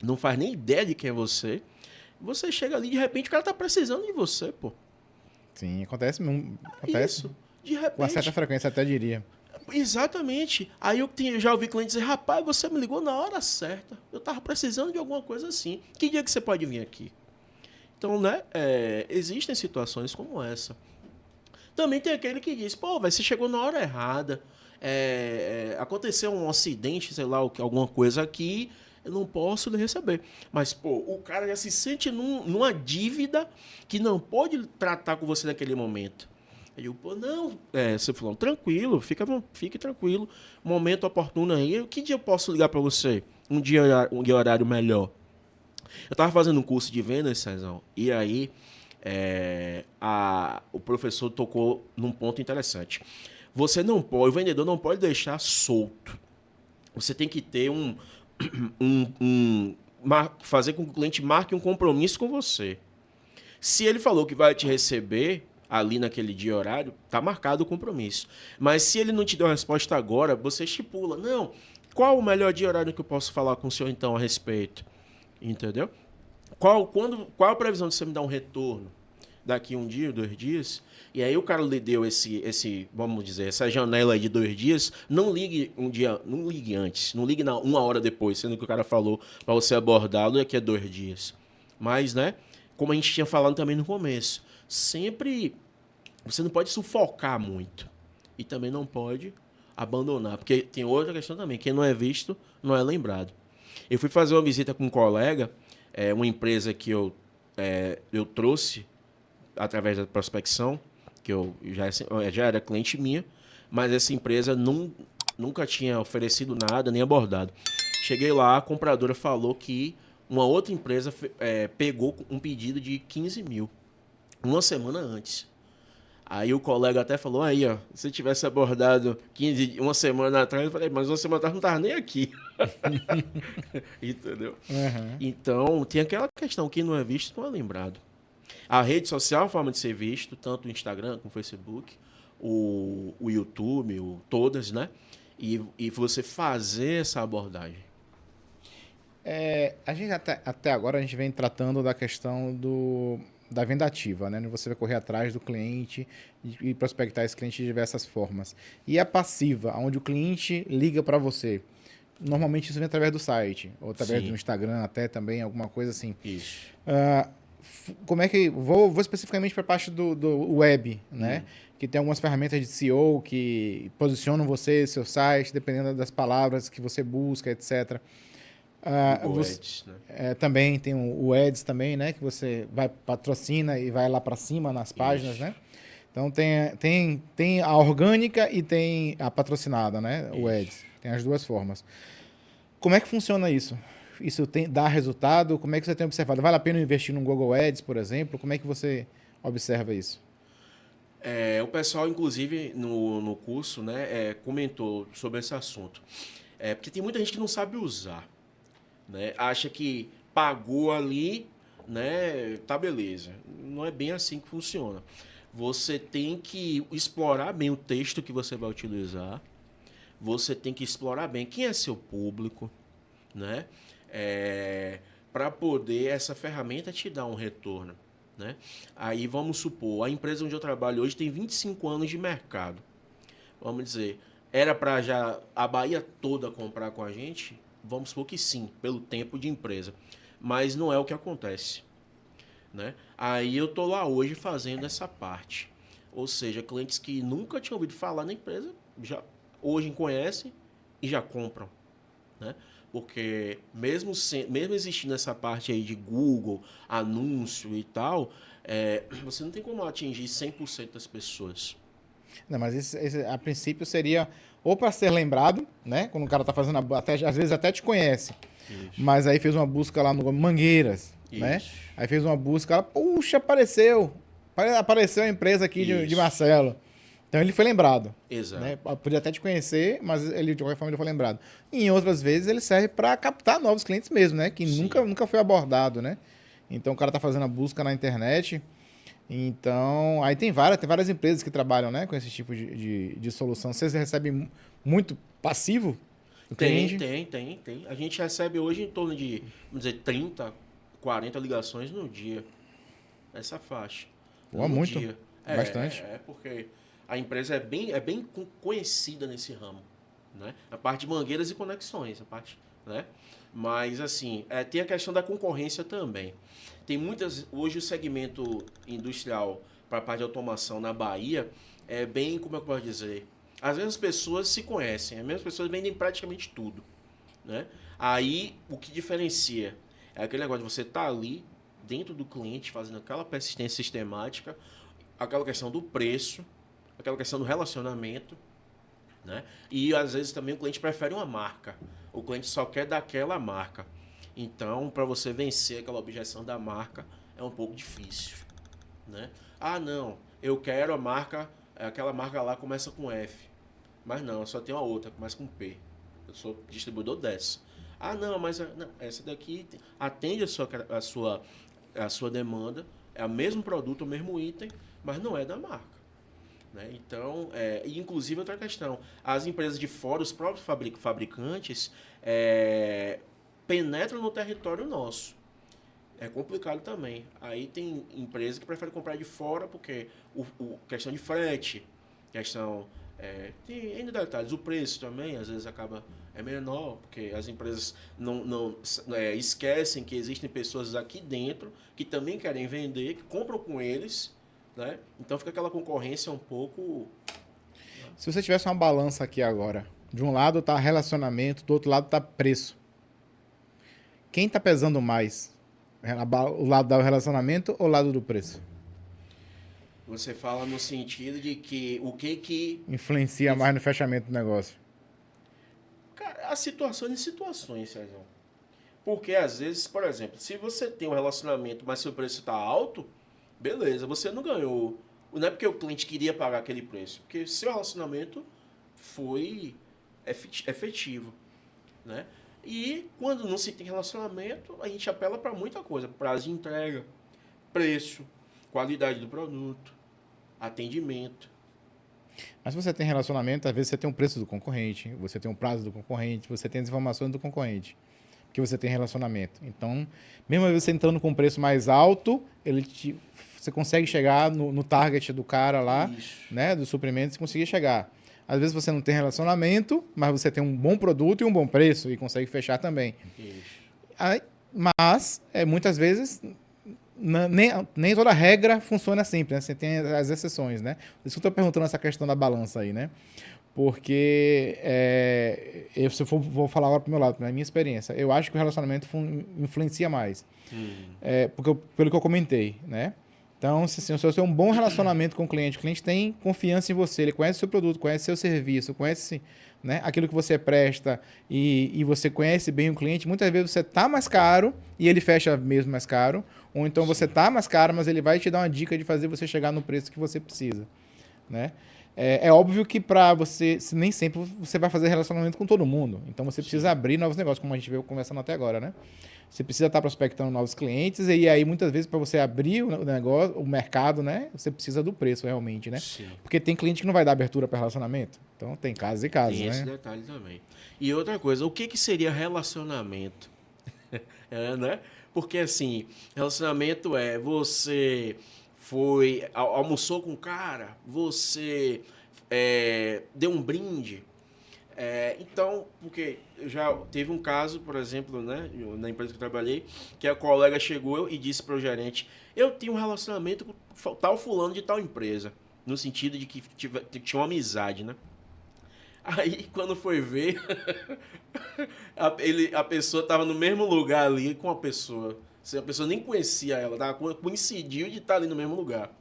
Speaker 2: não faz nem ideia de quem é você. Você chega ali, de repente, o cara tá precisando de você, pô.
Speaker 1: Sim, acontece mesmo. Acontece.
Speaker 2: Isso, de repente.
Speaker 1: Com uma certa frequência, até diria.
Speaker 2: Exatamente. Aí eu já ouvi cliente dizer, rapaz, você me ligou na hora certa. Eu tava precisando de alguma coisa assim. Que dia que você pode vir aqui? Então, né, existem situações como essa. Também tem aquele que diz, pô, você chegou na hora errada. Aconteceu um acidente, sei lá, alguma coisa aqui, eu não posso lhe receber. Mas, pô, o cara já se sente numa dívida que não pode tratar com você naquele momento. Aí eu, pô, não, você falou, tranquilo, fique tranquilo, momento oportuno aí, que dia eu posso ligar para você? Um dia horário melhor. Eu estava fazendo um curso de vendas, Cezão, e aí o professor tocou num ponto interessante. O vendedor não pode deixar solto. Você tem que ter fazer com que o cliente marque um compromisso com você. Se ele falou que vai te receber ali naquele dia e horário, tá marcado o compromisso. Mas se ele não te deu a resposta agora, você estipula. Não, qual o melhor dia e horário que eu posso falar com o senhor então a respeito? Entendeu? Qual a previsão de você me dar um retorno? Daqui um dia, 2 dias? E aí o cara lhe deu vamos dizer, essa janela aí de 2 dias, não ligue um dia, não ligue antes, não ligue uma hora depois, sendo que o cara falou para você abordá-lo daqui a 2 dias. Mas, né, como a gente tinha falado também no começo, sempre você não pode sufocar muito. E também não pode abandonar, porque tem outra questão também, quem não é visto não é lembrado. Eu fui fazer uma visita com um colega, uma empresa que eu trouxe através da prospecção, que eu já era cliente minha, mas essa empresa nunca tinha oferecido nada, nem abordado. Cheguei lá, a compradora falou que uma outra empresa pegou um pedido de 15 mil, uma semana antes. Aí o colega até falou, aí, ó, se tivesse abordado uma semana atrás, eu falei, mas uma semana atrás não estava nem aqui. Entendeu?
Speaker 1: Uhum.
Speaker 2: Então, tem aquela questão, quem não é visto não é lembrado. A rede social é uma forma de ser visto, tanto o Instagram como o Facebook, o YouTube, todas, né? E você fazer essa abordagem.
Speaker 1: A gente até agora a gente vem tratando da questão da venda ativa, né? Você vai correr atrás do cliente e prospectar esse cliente de diversas formas. E a passiva, onde o cliente liga para você. Normalmente isso vem através do site, ou através do Instagram até também, alguma coisa assim.
Speaker 2: Isso.
Speaker 1: Como é que... Vou especificamente para a parte do web, né? Que tem algumas ferramentas de SEO que posicionam você, seu site, dependendo das palavras que você busca, etc.
Speaker 2: Google Ads, né?
Speaker 1: Também tem o Ads também, né? Que você patrocina e vai lá para cima nas páginas,
Speaker 2: Isso.
Speaker 1: né? Então tem a orgânica e tem a patrocinada, né? O
Speaker 2: Isso.
Speaker 1: Ads. Tem as duas formas. Como é que funciona isso? Isso dá resultado? Como é que você tem observado? Vale a pena investir no Google Ads, por exemplo? Como é que você observa isso?
Speaker 2: O pessoal, inclusive, no curso, né, comentou sobre esse assunto. Porque tem muita gente que não sabe usar, né? Acha que pagou ali, né, tá beleza. Não é bem assim que funciona. Você tem que explorar bem o texto que você vai utilizar. Você tem que explorar bem quem é seu público, né? Para poder essa ferramenta te dar um retorno, né? Aí vamos supor, a empresa onde eu trabalho hoje tem 25 anos de mercado. Vamos dizer, era para já a Bahia toda comprar com a gente? Vamos supor que sim, pelo tempo de empresa. Mas não é o que acontece, né? Aí eu tô lá hoje fazendo essa parte. Ou seja, clientes que nunca tinham ouvido falar na empresa, já hoje conhecem e já compram, né? Porque mesmo existindo essa parte aí de Google, anúncio e tal, você não tem como atingir 100% das pessoas.
Speaker 1: Não, mas esse, a princípio seria ou para ser lembrado, né? Quando o cara tá fazendo até às vezes até te conhece.
Speaker 2: Isso.
Speaker 1: Mas aí fez uma busca lá no Mangueiras, né?
Speaker 2: Isso.
Speaker 1: Aí fez uma busca, ela, puxa, apareceu. Apareceu a empresa aqui de
Speaker 2: Isso.
Speaker 1: Marcelo. Então ele foi lembrado.
Speaker 2: Exato.
Speaker 1: Né? Podia até te conhecer, mas ele de qualquer forma ele foi lembrado. E em outras vezes ele serve para captar novos clientes mesmo, né? Que
Speaker 2: Sim.
Speaker 1: nunca foi abordado, né? Então o cara tá fazendo a busca na internet. Então, aí tem várias empresas que trabalham, né, com esse tipo de solução. Vocês recebem muito passivo do cliente?
Speaker 2: Tem. A gente recebe hoje em torno de, vamos dizer, 30, 40 ligações no dia. Essa faixa.
Speaker 1: Pô,
Speaker 2: No
Speaker 1: muito.
Speaker 2: dia.
Speaker 1: Bastante.
Speaker 2: Porque a empresa é bem conhecida nesse ramo, né? A parte de mangueiras e conexões, a parte, né? Mas, assim, tem a questão da concorrência também. Tem muitas... Hoje o segmento industrial para a parte de automação na Bahia é bem, como é que eu posso dizer? As mesmas pessoas se conhecem, as mesmas pessoas vendem praticamente tudo, né? Aí, o que diferencia é aquele negócio de você estar ali dentro do cliente, fazendo aquela persistência sistemática, aquela questão do preço, aquela questão do relacionamento, né? E às vezes também o cliente prefere uma marca. O cliente só quer daquela marca. Então, para você vencer aquela objeção da marca, é um pouco difícil, né? Ah, não, eu quero a marca, aquela marca lá começa com F. Mas não, eu só tenho a outra, começa com P. Eu sou distribuidor dessa. Ah, não, mas não, essa daqui atende a sua demanda, é o mesmo produto, o mesmo item, mas não é da marca. Né? Então, e inclusive outra questão, as empresas de fora, os próprios fabricantes, penetram no território nosso. É complicado também. Aí tem empresa que prefere comprar de fora porque questão de frete, questão tem ainda detalhes, o preço também às vezes acaba menor, porque as empresas não esquecem que existem pessoas aqui dentro que também querem vender, que compram com eles, né? Então fica aquela concorrência um pouco.
Speaker 1: Se você tivesse uma balança aqui agora, de um lado tá relacionamento, do outro lado tá preço. Quem tá pesando mais? O lado do relacionamento ou o lado do preço?
Speaker 2: Você fala no sentido de que o que
Speaker 1: Influencia mais no fechamento do negócio.
Speaker 2: cara, as situações, Sérgio. Porque às vezes, por exemplo, se você tem um relacionamento, mas seu preço está alto, beleza, você não ganhou. Não é porque o cliente queria pagar aquele preço, porque seu relacionamento foi efetivo, né? E quando não se tem relacionamento, a gente apela para muita coisa, prazo de entrega, preço, qualidade do produto, atendimento.
Speaker 1: Mas se você tem relacionamento, às vezes você tem um preço do concorrente, você tem um prazo do concorrente, você tem as informações do concorrente, porque você tem relacionamento. Então, mesmo você entrando com um preço mais alto, você consegue chegar no target do cara lá,
Speaker 2: Isso.
Speaker 1: né, dos suprimentos, e conseguir chegar. Às vezes você não tem relacionamento, mas você tem um bom produto e um bom preço e consegue fechar também.
Speaker 2: Isso.
Speaker 1: Mas, muitas vezes, nem toda regra funciona sempre, né? Você tem as exceções, né? Por isso que eu estou perguntando essa questão da balança aí, né? Porque, se eu vou falar agora pro meu lado, na minha experiência, eu acho que o relacionamento influencia mais. Pelo que eu comentei, né? Então, se você tem um bom relacionamento com o cliente tem confiança em você, ele conhece o seu produto, conhece o seu serviço, conhece, né, aquilo que você presta e você conhece bem o cliente, muitas vezes você tá mais caro e ele fecha mesmo mais caro, ou então você tá mais caro, mas ele vai te dar uma dica de fazer você chegar no preço que você precisa, né? É óbvio que para você, nem sempre você vai fazer relacionamento com todo mundo, então você precisa abrir novos negócios, como a gente veio conversando até agora, né? Você precisa estar prospectando novos clientes e aí muitas vezes para você abrir o negócio, o mercado, né? Você precisa do preço realmente, né?
Speaker 2: Sim.
Speaker 1: Porque tem cliente que não vai dar abertura para relacionamento. Então tem casos e casos,
Speaker 2: Tem esse
Speaker 1: né?
Speaker 2: detalhe também. E outra coisa, o que seria relacionamento? Né? Porque assim, relacionamento é você almoçou com o cara, você deu um brinde. Então, porque já teve um caso, por exemplo, né, na empresa que eu trabalhei, que a colega chegou e disse para o gerente: eu tenho um relacionamento com tal fulano de tal empresa, no sentido de que tinha uma amizade, né? Aí, quando foi ver, a pessoa estava no mesmo lugar ali com a pessoa. A pessoa nem conhecia ela, coincidiu de estar ali no mesmo lugar.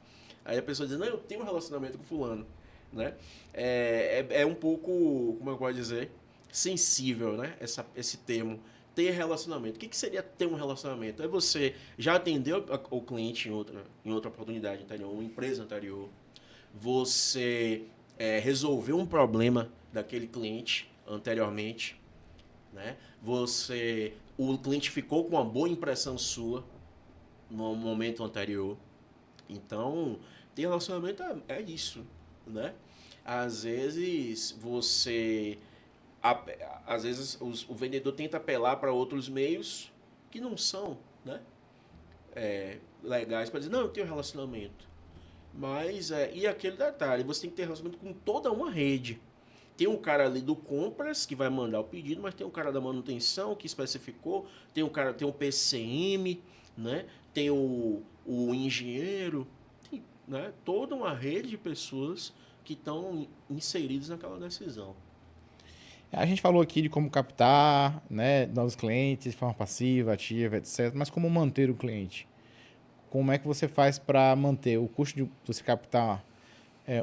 Speaker 2: Aí a pessoa diz: não, eu tenho um relacionamento com fulano. Né? É um pouco, como eu posso dizer, sensível, né? Esse termo. Ter relacionamento. O que seria ter um relacionamento? É você já atendeu o cliente em outra oportunidade anterior, uma empresa anterior. Você resolveu um problema daquele cliente anteriormente. Né? O cliente ficou com uma boa impressão sua no momento anterior. Então, ter relacionamento é isso, né? Às vezes às vezes o vendedor tenta apelar para outros meios que não são, né? Legais para dizer: não, eu tenho relacionamento. Mas e aquele detalhe, você tem que ter relacionamento com toda uma rede. Tem um cara ali do compras que vai mandar o pedido, mas tem um cara da manutenção que especificou, tem um PCM, né? Tem o engenheiro, tem, né? Toda uma rede de pessoas que estão inseridas naquela decisão.
Speaker 1: A gente falou aqui de como captar, né, novos clientes de forma passiva, ativa, etc. Mas como manter o cliente? Como é que você faz para manter? O custo de você captar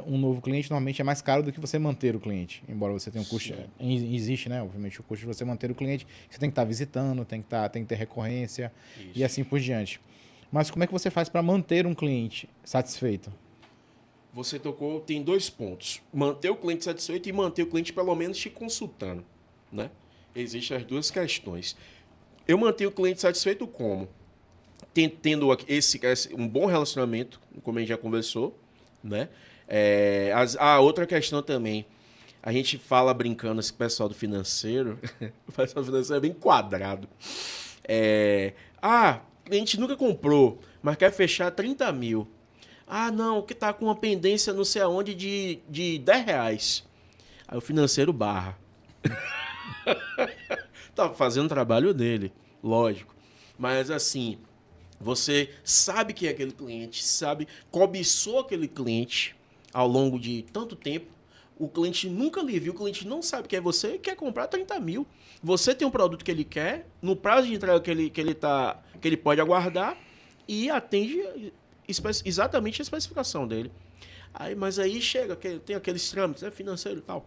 Speaker 1: um novo cliente normalmente é mais caro do que você manter o cliente. Embora você tenha um custo.
Speaker 2: Sim.
Speaker 1: Existe, né? Obviamente, o custo de você manter o cliente. Você tem que estar visitando, tem que ter recorrência e
Speaker 2: Isso.
Speaker 1: assim por diante. Mas como é que você faz para manter um cliente satisfeito?
Speaker 2: Você tem 2 pontos: manter o cliente satisfeito e manter o cliente pelo menos te consultando, né? Existem as duas questões. Eu mantenho o cliente satisfeito como? Tendo um bom relacionamento, como a gente já conversou, né? Outra questão também, a gente fala brincando esse pessoal do financeiro, o pessoal do financeiro é bem quadrado. A gente nunca comprou, mas quer fechar 30 mil. Ah, não, que tá com uma pendência não sei aonde de 10 reais. Aí o financeiro barra. Tá fazendo o trabalho dele, lógico. Mas assim, você sabe que é aquele cliente, cobiçou aquele cliente ao longo de tanto tempo. O cliente nunca lhe viu, o cliente não sabe que é você e quer comprar 30 mil. Você tem um produto que ele quer, no prazo de entrega que ele pode aguardar e atende exatamente a especificação dele. Mas aí chega, tem aqueles trâmites, né, financeiro e tal.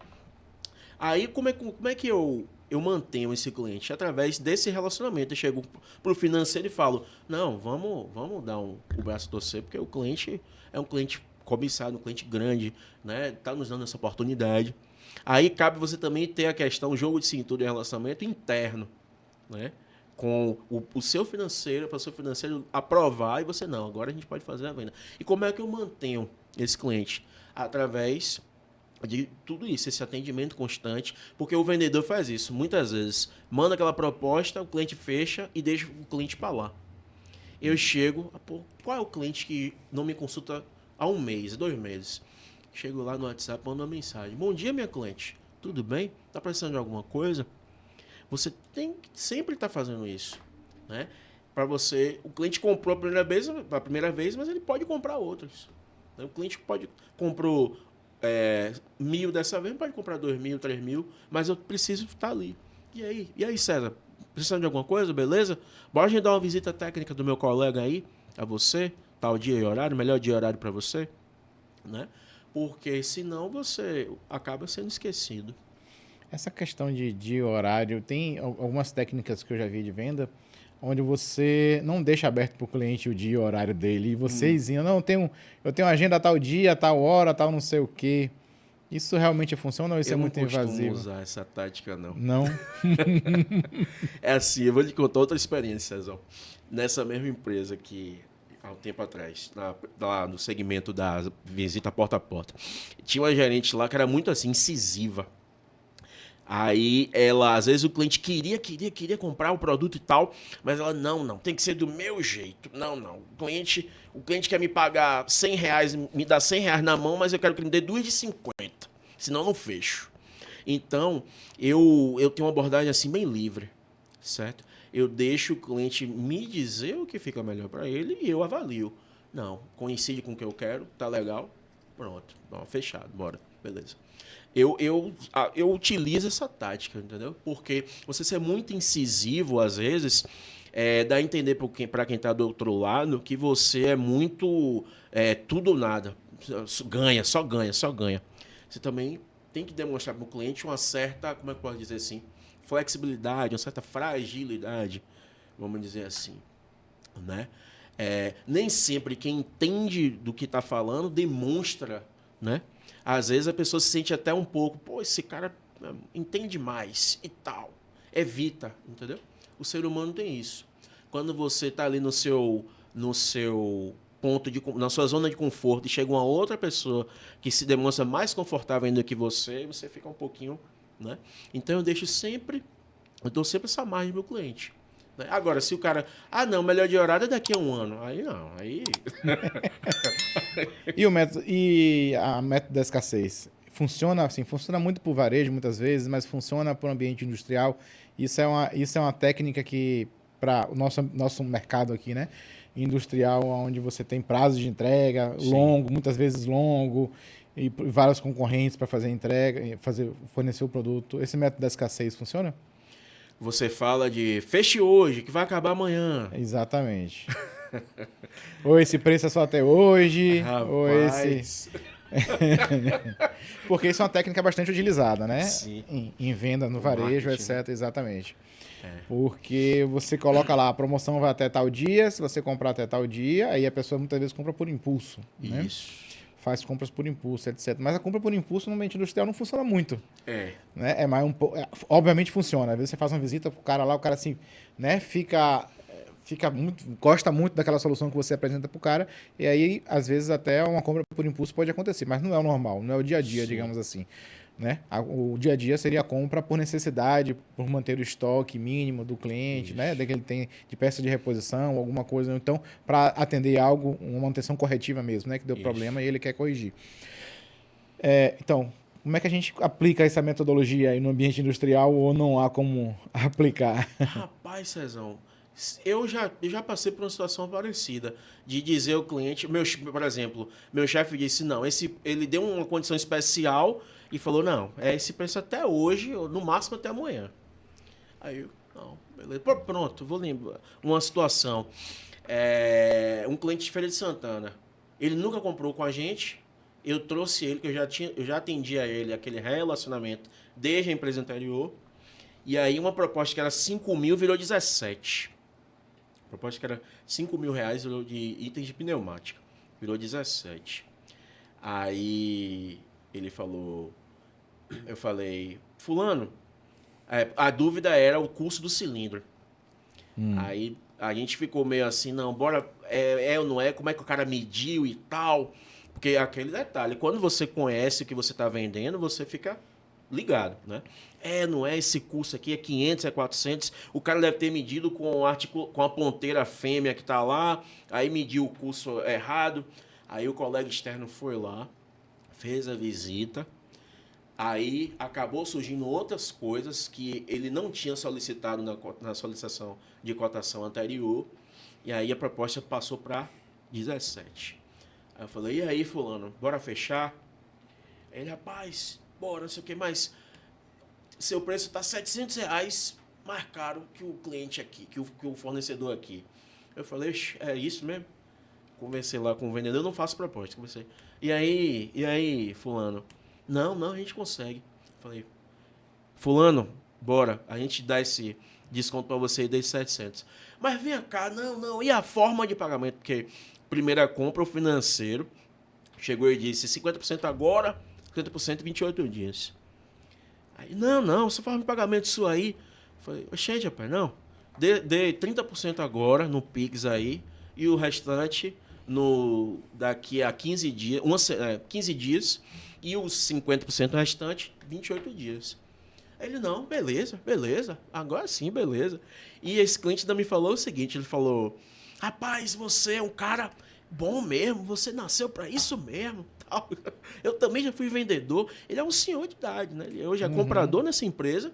Speaker 2: Aí como é que eu mantenho esse cliente? Através desse relacionamento. Eu chego pro financeiro e falo: não, vamos dar o braço a torcer, porque o cliente é um cliente cobiçado, um cliente grande, né? Tá nos dando essa oportunidade. Aí cabe você também ter a questão, jogo de cintura e relacionamento interno, né? Com o seu financeiro, para o seu financeiro aprovar e você: não, agora a gente pode fazer a venda. E como é que eu mantenho esse cliente? Através de tudo isso, esse atendimento constante, porque o vendedor faz isso muitas vezes, manda aquela proposta, o cliente fecha e deixa o cliente para lá. Eu chego, qual é o cliente que não me consulta há 1 mês, 2 meses? Chego lá no WhatsApp, mando uma mensagem: bom dia, minha cliente, tudo bem? Tá precisando de alguma coisa? Você tem que sempre estar fazendo isso, né? Para você, o cliente comprou a primeira vez, mas ele pode comprar outros. O cliente comprou 1.000 dessa vez, pode comprar 2.000, 3.000, mas eu preciso estar ali. E aí, César? Precisando de alguma coisa, beleza? Bora agendar uma visita técnica do meu colega aí, a você, tal dia e horário, melhor dia e horário para você, né? Porque senão você acaba sendo esquecido.
Speaker 1: Essa questão de dia e horário, tem algumas técnicas que eu já vi de venda, onde você não deixa aberto para o cliente o dia e o horário dele, e vocês iam, não, eu tenho agenda tal dia, tal hora, tal não sei o quê. Isso realmente funciona ou isso
Speaker 2: Eu
Speaker 1: é
Speaker 2: não
Speaker 1: muito
Speaker 2: costumo
Speaker 1: invasivo?
Speaker 2: usar essa tática, não.
Speaker 1: Não?
Speaker 2: É assim, eu vou lhe contar outra experiência, Cezão. Nessa mesma empresa que, há um tempo atrás, lá no segmento da visita porta a porta, tinha uma gerente lá que era muito assim, incisiva. Aí ela, às vezes o cliente queria comprar o produto e tal, mas ela, não, tem que ser do meu jeito. Não. O cliente quer me pagar R$ 100, me dá R$ 100 na mão, mas eu quero que ele me dê 2,50. Senão eu não fecho. Então, eu tenho uma abordagem assim bem livre, certo? Eu deixo o cliente me dizer o que fica melhor para ele e eu avalio. Não, coincide com o que eu quero, tá legal, pronto, fechado, bora, beleza. Eu utilizo essa tática, entendeu? Porque você ser muito incisivo, às vezes, dá a entender para quem está do outro lado que você é muito tudo ou nada. Ganha, só ganha, só ganha. Você também tem que demonstrar para o cliente uma certa, como é que eu posso dizer assim, flexibilidade, uma certa fragilidade, vamos dizer assim, né? Nem sempre quem entende do que está falando demonstra, né? Às vezes a pessoa se sente até um pouco, pô, esse cara entende mais e tal. Evita, entendeu? O ser humano tem isso. Quando você está ali no seu na sua zona de conforto e chega uma outra pessoa que se demonstra mais confortável ainda que você fica um pouquinho, né? Então eu dou sempre essa margem pro meu cliente. Né? Agora, se o cara, não, melhor de horário é daqui a um ano. Aí não, aí.
Speaker 1: E a método da escassez? Funciona assim, funciona muito para o varejo muitas vezes, mas funciona para o ambiente industrial. Isso é uma técnica que, para o nosso mercado aqui, né? Industrial, onde você tem prazo de entrega
Speaker 2: Sim.
Speaker 1: longo, muitas vezes longo, e vários concorrentes para fazer entrega, fornecer o produto. Esse método da escassez funciona?
Speaker 2: Você fala de feche hoje, que vai acabar amanhã.
Speaker 1: Exatamente. Ou esse preço é só até hoje, ou esse.
Speaker 2: Rapaz.
Speaker 1: Porque isso é uma técnica bastante utilizada, né?
Speaker 2: Sim.
Speaker 1: Em venda, no
Speaker 2: O
Speaker 1: varejo,
Speaker 2: marketing, né?
Speaker 1: etc. Exatamente. Porque você coloca lá, a promoção vai até tal dia, se você comprar até tal dia, aí a pessoa muitas vezes compra por impulso, né?
Speaker 2: Isso.
Speaker 1: Faz compras por impulso, etc. Mas a compra por impulso no ambiente industrial não funciona muito,
Speaker 2: É.
Speaker 1: né? É mais um pouco. Obviamente funciona. Às vezes você faz uma visita pro cara lá, o cara assim, né? Fica muito, gosta muito daquela solução que você apresenta pro cara, e aí, às vezes, até uma compra por impulso pode acontecer, mas não é o normal, não é o dia a dia,
Speaker 2: Sim.
Speaker 1: digamos assim. Né? O dia a dia seria a compra por necessidade, por manter o estoque mínimo do cliente, né?
Speaker 2: Isso.
Speaker 1: Daquele ele tem de peça de reposição, alguma coisa, então, para atender algo, uma manutenção corretiva mesmo, né? Que deu
Speaker 2: Isso.
Speaker 1: problema e ele quer corrigir. Então, como é que a gente aplica essa metodologia aí no ambiente industrial ou não há como aplicar?
Speaker 2: Rapaz, Cezão, eu já passei por uma situação parecida de dizer ao cliente, por exemplo, meu chefe disse, não, ele deu uma condição especial e falou, não, é esse preço até hoje, ou no máximo até amanhã. Aí eu, não, beleza. Pô, pronto, vou lembrar. Uma situação. Um cliente de Feira de Santana. Ele nunca comprou com a gente. Eu trouxe ele, que eu já atendia ele, aquele relacionamento desde a empresa anterior. E aí uma proposta que era 5.000 virou 17. Proposta que era R$ 5.000 virou de itens de pneumática. Virou 17. Aí ele falou. Eu falei, fulano, a dúvida era o custo do cilindro. Aí a gente ficou meio assim, não, bora, ou não é, como é que o cara mediu e tal. Porque aquele detalhe, quando você conhece o que você está vendendo, você fica ligado, né? Não é esse curso aqui, é 500, é 400. O cara deve ter medido com a ponteira fêmea que tá lá, aí mediu o curso errado. Aí o colega externo foi lá, fez a visita, aí acabou surgindo outras coisas que ele não tinha solicitado na solicitação de cotação anterior, e aí a proposta passou para 17. Aí eu falei, e aí fulano, bora fechar? Ele, rapaz, bora, não sei o que, mas seu preço tá R$ 700 mais caro que o cliente aqui, que o fornecedor aqui. Eu falei, é isso mesmo? Conversei lá com o vendedor, eu não faço proposta, conversei. E aí, fulano? Não, a gente consegue. Falei, fulano, bora, a gente dá esse desconto para você e dá 700. Mas vem cá, não, e a forma de pagamento? Porque primeira compra, o financeiro chegou e disse 50% agora, 50% em 28 dias. Aí, não, só forma de pagamento isso aí. Falei, gente, rapaz, não. Dê 30% agora no Pix aí e o restante daqui a 15 dias, 15 dias e os 50% restante, 28 dias. Aí ele, não, beleza, agora sim, beleza. E esse cliente ainda me falou o seguinte, ele falou, rapaz, você é um cara bom mesmo, você nasceu para isso mesmo. Tal. Eu também já fui vendedor. Ele é um senhor de idade, né? Ele hoje é comprador nessa empresa,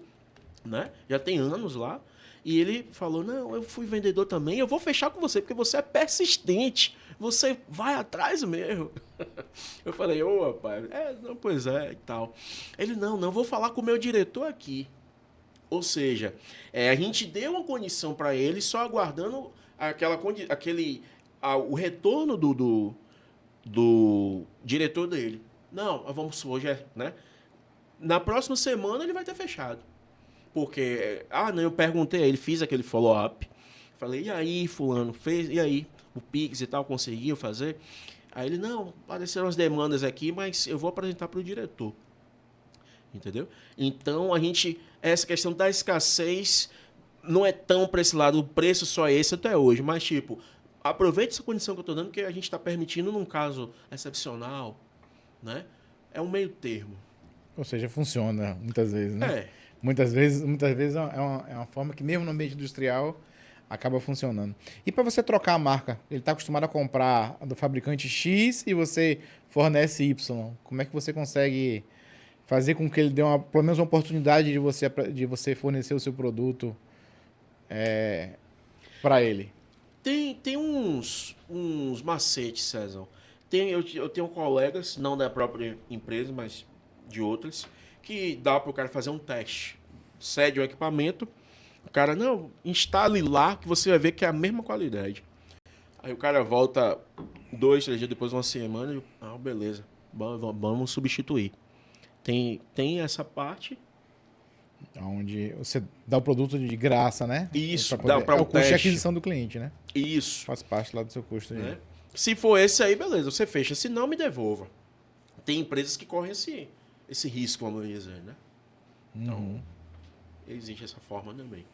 Speaker 2: né? Já tem anos lá. E ele falou, não, eu fui vendedor também, eu vou fechar com você, porque você é persistente. Você vai atrás mesmo. Eu falei, ô, rapaz, não, pois é, e tal. Ele, não, vou falar com o meu diretor aqui. Ou seja, a gente deu uma condição para ele, só aguardando o retorno do diretor dele. Não, vamos hoje, né? Na próxima semana ele vai ter fechado. Porque, não, eu perguntei a ele, fiz aquele follow-up. Falei, e aí, fulano, fez? E aí? O Pix e tal, conseguiu fazer? Aí ele, não, apareceram as demandas aqui, mas eu vou apresentar para o diretor. Entendeu? Então, essa questão da escassez não é tão para esse lado, o preço só é esse até hoje, mas tipo, aproveite essa condição que eu estou dando, que a gente está permitindo num caso excepcional, né? É um meio termo.
Speaker 1: Ou seja, funciona muitas vezes, né?
Speaker 2: É.
Speaker 1: Muitas vezes é uma forma que mesmo no ambiente industrial acaba funcionando. E para você trocar a marca, ele está acostumado a comprar do fabricante X e você fornece Y. Como é que você consegue fazer com que ele dê pelo menos uma oportunidade de você fornecer o seu produto para ele?
Speaker 2: Tem uns macetes, César. Eu tenho colegas, não da própria empresa, mas de outras, que dá para o cara fazer um teste. Cede o equipamento, o cara, não, instale lá que você vai ver que é a mesma qualidade. Aí o cara volta 2, 3 dias depois, uma semana, e beleza, vamos substituir. Tem essa parte.
Speaker 1: Onde você dá o produto de graça, né?
Speaker 2: Isso,
Speaker 1: Pra
Speaker 2: dá para
Speaker 1: é
Speaker 2: um
Speaker 1: o custo de
Speaker 2: teste.
Speaker 1: aquisição do cliente, né?
Speaker 2: Isso.
Speaker 1: Faz parte lá do seu custo.
Speaker 2: Né? Se for esse aí, beleza, você fecha. Se não, me devolva. Tem empresas que correm esse risco, vamos dizer, né? Então, existe essa forma também.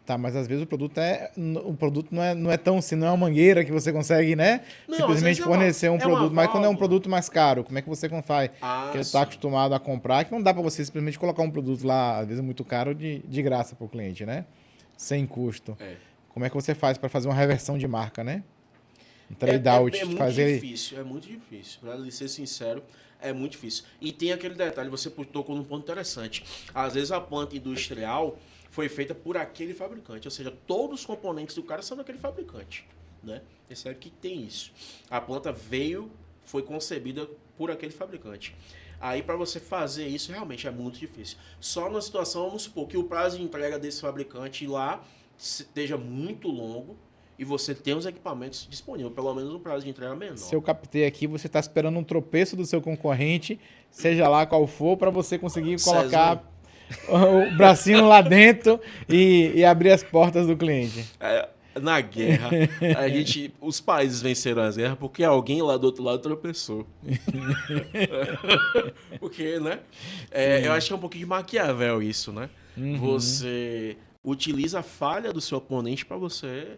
Speaker 1: Tá, mas às vezes o produto não é tão assim, não é uma mangueira que você consegue, né?
Speaker 2: Não,
Speaker 1: Simplesmente fornecer um produto. Mas quando é um produto mais caro, como é que você faz? Que ele está acostumado a comprar, que não dá para você simplesmente colocar um produto lá, às vezes muito caro, de graça para o cliente, né? Sem custo. Como é que você faz para fazer uma reversão de marca, né? Um trade-out.
Speaker 2: É muito difícil, é muito difícil. Para ser sincero, é muito difícil. E tem aquele detalhe, você tocou num ponto interessante. Às vezes a planta industrial foi feita por aquele fabricante, ou seja, todos os componentes do cara são daquele fabricante, né? Percebe que tem isso. A planta foi concebida por aquele fabricante. Aí para você fazer isso realmente é muito difícil. Só na situação, vamos supor que o prazo de entrega desse fabricante lá esteja muito longo e você tem os equipamentos disponíveis, pelo menos um prazo de entrega menor.
Speaker 1: Se eu captei aqui, você está esperando um tropeço do seu concorrente, seja lá qual for, para você conseguir colocar o bracinho lá dentro e abrir as portas do cliente.
Speaker 2: Na guerra, os países venceram as guerras porque alguém lá do outro lado tropeçou. Porque, né? Eu acho que é um pouquinho de Maquiavel isso, né? Você utiliza a falha do seu oponente para você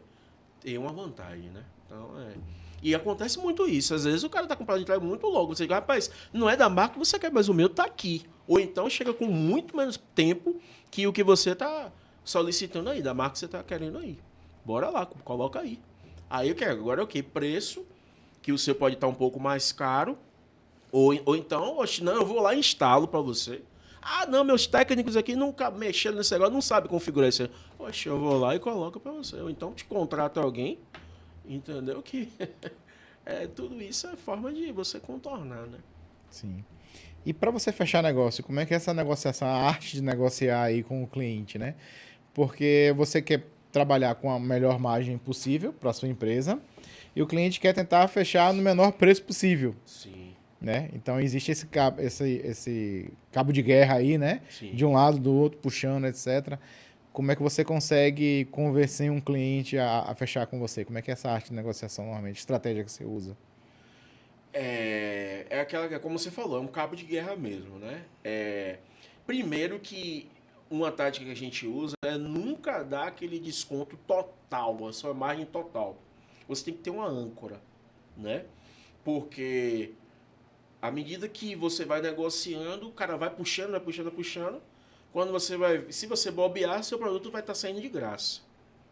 Speaker 2: ter uma vantagem, né? Então, E acontece muito isso. Às vezes o cara tá comprando de entrega muito logo. Você diz, rapaz, não é da marca que você quer, mas o meu tá aqui. Ou então chega com muito menos tempo que o que você tá solicitando aí, da marca que você tá querendo aí. Bora lá, coloca aí. Aí eu quero. Agora é o quê? Preço, que o seu pode estar um pouco mais caro. Ou então, não, eu vou lá e instalo para você. Não, meus técnicos aqui nunca mexeram nesse negócio, não sabem configurar isso. Poxa, eu vou lá e coloco para você. Ou então te contrato alguém, entendeu? Que tudo isso é forma de você contornar, né?
Speaker 1: Sim. E para você fechar negócio, como é que é essa negociação, a arte de negociar aí com o cliente, né? Porque você quer trabalhar com a melhor margem possível para sua empresa e o cliente quer tentar fechar no menor preço possível,
Speaker 2: Sim,
Speaker 1: né? Então existe esse cabo de guerra aí, né?
Speaker 2: sim.
Speaker 1: De um lado, do outro, puxando, etc. Como é que você consegue convencer um cliente a fechar com você? Como é que é essa arte de negociação normalmente, estratégia que você usa?
Speaker 2: É aquela que, como você falou, é um cabo de guerra mesmo, né? Primeiro que uma tática que a gente usa é nunca dar aquele desconto total, a sua margem total. Você tem que ter uma âncora, né? Porque à medida que você vai negociando, o cara vai puxando, vai puxando, vai puxando. Quando você vai, se você bobear, seu produto vai estar saindo de graça.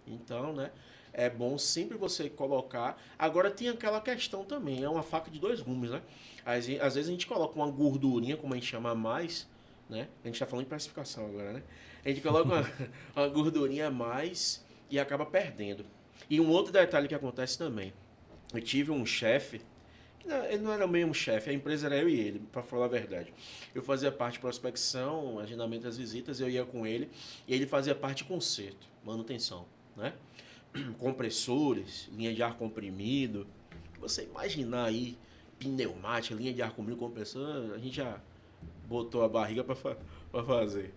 Speaker 2: Então, né? É bom sempre você colocar. Agora tem aquela questão também, é uma faca de dois gumes, né? Às vezes a gente coloca uma gordurinha, como a gente chama a mais, né? A gente tá falando de precificação agora, né? A gente coloca uma gordurinha a mais e acaba perdendo. E um outro detalhe que acontece também. Eu tive um chefe, ele não era o mesmo chefe, a empresa era eu e ele, para falar a verdade. Eu fazia parte de prospecção, agendamento das visitas, eu ia com ele, e ele fazia parte de conserto, manutenção, né? Compressores, linha de ar comprimido. Você imaginar aí, pneumática, linha de ar comprimido, compressor, a gente já botou a barriga para fazer.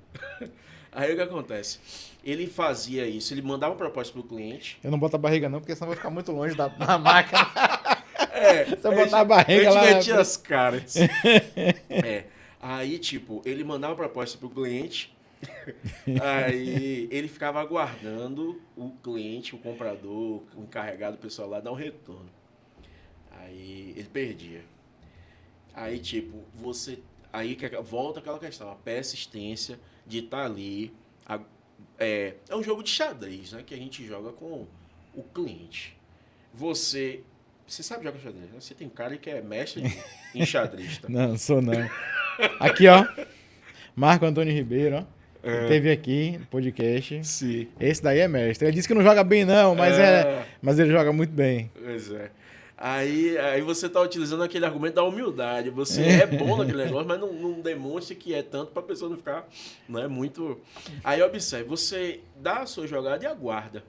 Speaker 2: Aí o que acontece? Ele fazia isso, ele mandava uma proposta pro cliente.
Speaker 1: Eu não boto a barriga não, porque senão vai ficar muito longe da máquina. Se eu
Speaker 2: A
Speaker 1: botar a
Speaker 2: gente,
Speaker 1: barriga lá...
Speaker 2: metia as caras. Aí, tipo, ele mandava uma proposta pro cliente. Aí ele ficava aguardando o cliente, o comprador, o encarregado, o pessoal lá dar um retorno. Aí ele perdia. Aí, tipo, você. Aí volta aquela questão, a persistência de estar ali. É um jogo de xadrez, né? Que a gente joga com o cliente. Você. Você sabe jogar xadrez, né? Você tem cara que é mestre em xadrez, tá?
Speaker 1: Não, sou não. Aqui, ó. Marco Antônio Ribeiro, ó. Ele teve aqui no podcast.
Speaker 2: Sim.
Speaker 1: Esse daí é mestre. Ele disse que não joga bem, não, mas ele joga muito bem.
Speaker 2: Pois é. Aí você tá utilizando aquele argumento da humildade. Você é bom naquele negócio, mas não demonstra que é tanto pra pessoa não ficar, né, muito... Aí observe, você dá a sua jogada e aguarda.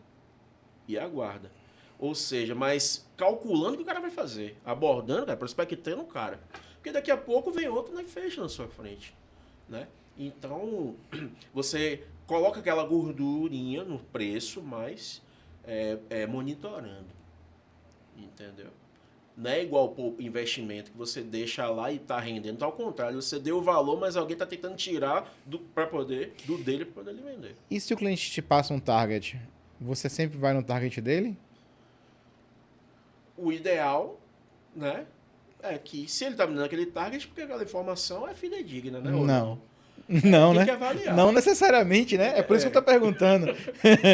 Speaker 2: E aguarda. Ou seja, mas calculando o que o cara vai fazer. Abordando, cara, prospectando o cara. Porque daqui a pouco vem outro, né, e fecha na sua frente, né? Então, você coloca aquela gordurinha no preço, mas monitorando. Entendeu? Não é igual o investimento que você deixa lá e tá rendendo. Ao contrário, você deu o valor, mas alguém tá tentando tirar do dele para poder ele vender.
Speaker 1: E se o cliente te passa um target, você sempre vai no target dele?
Speaker 2: O ideal, né, é que se ele tá me dando aquele target, porque aquela informação é fidedigna, né? Ou
Speaker 1: Não.
Speaker 2: não?
Speaker 1: Não,
Speaker 2: Tem
Speaker 1: né?
Speaker 2: que avaliar.
Speaker 1: Não necessariamente, né? É por isso que eu tô perguntando.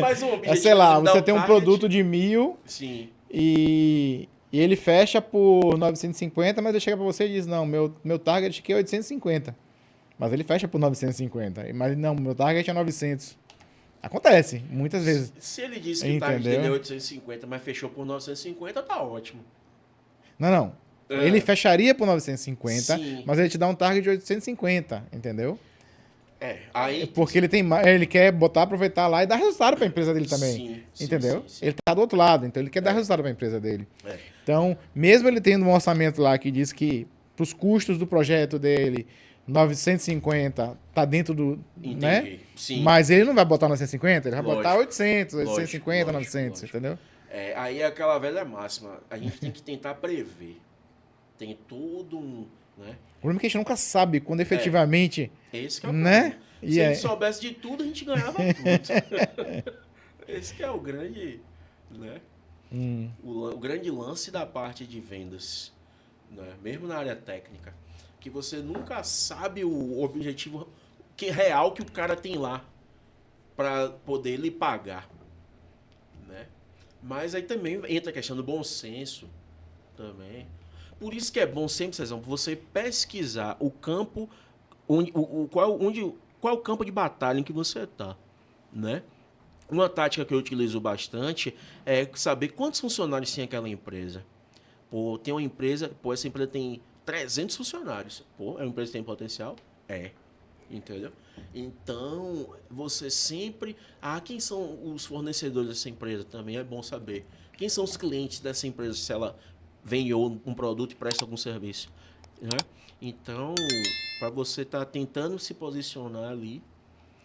Speaker 2: Mas o objetivo
Speaker 1: Sei lá,
Speaker 2: de dar
Speaker 1: você
Speaker 2: o
Speaker 1: tem um
Speaker 2: target...
Speaker 1: produto de 1.000
Speaker 2: Sim.
Speaker 1: e ele fecha por 950, mas ele chega pra você e diz, não, meu target aqui é 850. Mas ele fecha por 950. Mas não, meu target é 900. Acontece, muitas vezes.
Speaker 2: Se ele disse que o target
Speaker 1: Entendeu?
Speaker 2: dele é 850, mas fechou por 950, tá ótimo.
Speaker 1: Não. Ele fecharia por 950,
Speaker 2: Sim.
Speaker 1: mas ele te dá um target de 850, entendeu?
Speaker 2: Aí...
Speaker 1: Porque ele quer aproveitar lá e dar resultado para a empresa dele também.
Speaker 2: Sim,
Speaker 1: Entendeu?
Speaker 2: sim.
Speaker 1: Ele tá do outro lado, então ele quer dar resultado para a empresa dele.
Speaker 2: É.
Speaker 1: Então, mesmo ele tendo um orçamento lá que diz que para os custos do projeto dele, 950 tá dentro do,
Speaker 2: Entendi.
Speaker 1: né?
Speaker 2: Sim.
Speaker 1: Mas ele não vai botar 950, ele vai
Speaker 2: Lógico.
Speaker 1: botar 800,
Speaker 2: Lógico,
Speaker 1: 850,
Speaker 2: lógico,
Speaker 1: 900,
Speaker 2: lógico.
Speaker 1: entendeu?
Speaker 2: Aí é aquela velha máxima. A gente tem que tentar prever. Tem todo um... Né?
Speaker 1: O problema é que a gente nunca sabe quando efetivamente,
Speaker 2: Esse que é o
Speaker 1: né?
Speaker 2: problema. Se a gente soubesse de tudo, a gente ganhava tudo. Esse que é o grande... Né? O grande lance da parte de vendas. Né? Mesmo na área técnica. Que você nunca sabe o objetivo real que o cara tem lá para poder lhe pagar. Né? Mas aí também entra a questão do bom senso também. Por isso que é bom sempre, Cezão, você pesquisar o campo, qual é o campo de batalha em que você está, né? Uma tática que eu utilizo bastante é saber quantos funcionários tem aquela empresa. Pô, tem uma empresa, essa empresa tem 300 funcionários. Pô, é uma empresa que tem potencial? É. Entendeu? Então, você sempre... quem são os fornecedores dessa empresa também? É bom saber. Quem são os clientes dessa empresa, se ela vende um produto e presta algum serviço? Né? Então, para você estar tentando se posicionar ali,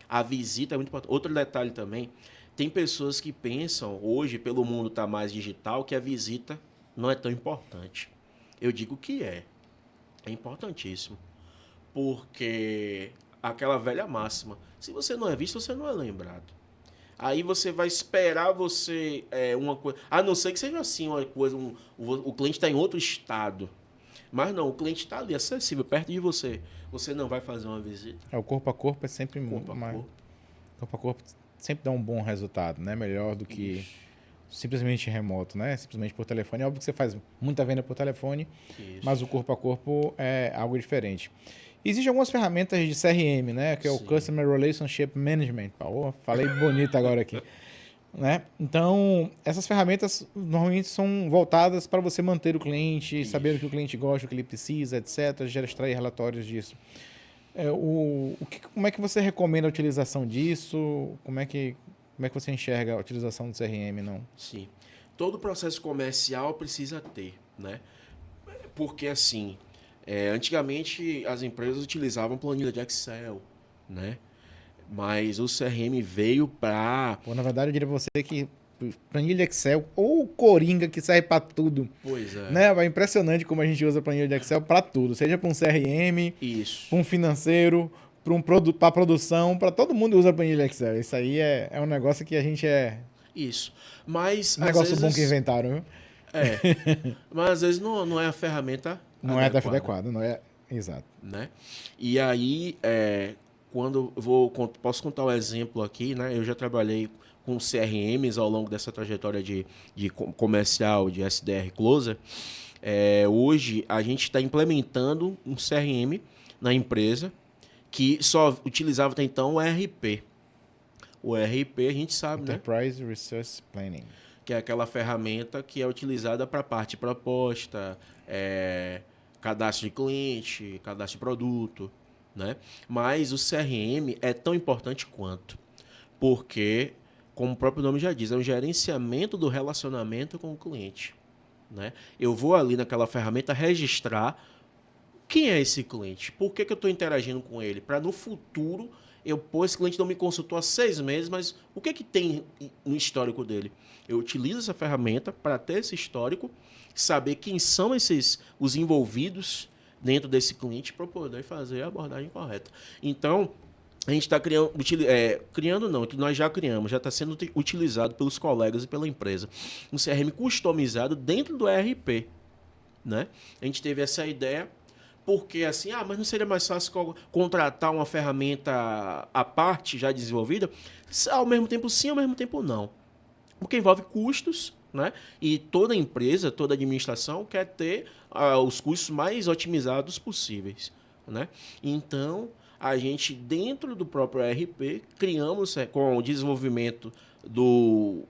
Speaker 2: a visita é muito importante. Outro detalhe também, tem pessoas que pensam, hoje, pelo mundo estar mais digital, que a visita não é tão importante. Eu digo que é. É importantíssimo. Porque aquela velha máxima, se você não é visto, você não é lembrado. Aí você vai esperar uma coisa... A não ser que seja assim, uma coisa... o cliente está em outro estado. Mas não, o cliente está ali, acessível, perto de você. Você não vai fazer uma visita.
Speaker 1: O corpo a corpo é sempre
Speaker 2: Corpo a
Speaker 1: mais...
Speaker 2: corpo.
Speaker 1: Corpo a corpo sempre dá um bom resultado, né? Melhor do que simplesmente remoto, né? Simplesmente por telefone. É óbvio que você faz muita venda por telefone, mas o corpo a corpo é algo diferente. Existem algumas ferramentas de CRM, né? Que é o Customer Relationship Management. Falei bonito agora aqui. Né? Então, essas ferramentas normalmente são voltadas para você manter o cliente, saber o que o cliente gosta, o que ele precisa, etc. Já extrair relatórios disso. Como é que você recomenda a utilização disso? Como é que você enxerga a utilização do CRM? Não?
Speaker 2: Sim. Todo processo comercial precisa ter, né? Porque, assim, antigamente as empresas utilizavam planilha de Excel, né? Mas o CRM veio para...
Speaker 1: Na verdade, eu diria pra você que planilha Excel ou Coringa, que serve para tudo.
Speaker 2: Pois é.
Speaker 1: Né? É impressionante como a gente usa a planilha de Excel para tudo. Seja para um CRM, para um financeiro, para produção, para todo mundo usa a planilha Excel. Isso aí é um negócio que a gente
Speaker 2: Isso. Mas,
Speaker 1: um negócio bom que inventaram, viu?
Speaker 2: Mas às vezes não é a ferramenta
Speaker 1: não
Speaker 2: adequada.
Speaker 1: É adequada, não é... Exato.
Speaker 2: Né? E aí, quando posso contar um exemplo aqui, né? Eu já trabalhei com CRMs ao longo dessa trajetória de comercial, de SDR Closer. Hoje, a gente está implementando um CRM na empresa que só utilizava até então o ERP. O ERP, a gente sabe,
Speaker 1: Enterprise Resource Planning.
Speaker 2: Que é aquela ferramenta que é utilizada para a parte de proposta, cadastro de cliente, cadastro de produto, né? Mas o CRM é tão importante quanto, porque, como o próprio nome já diz, é um gerenciamento do relacionamento com o cliente, né? Eu vou ali naquela ferramenta registrar quem é esse cliente, por que eu estou interagindo com ele, para no futuro esse cliente não me consultou há 6 meses, mas o que tem no histórico dele? Eu utilizo essa ferramenta para ter esse histórico, saber quem são os envolvidos dentro desse cliente para poder fazer a abordagem correta. Então, a gente está criando não, que nós já criamos, já está sendo utilizado pelos colegas e pela empresa. Um CRM customizado dentro do ERP. Né? A gente teve essa ideia porque assim, mas não seria mais fácil contratar uma ferramenta à parte já desenvolvida? Ao mesmo tempo sim, ao mesmo tempo não. Porque envolve custos, né? E toda empresa, toda administração quer ter os custos mais otimizados possíveis, né? Então, a gente, dentro do próprio ERP, criamos com o desenvolvimento do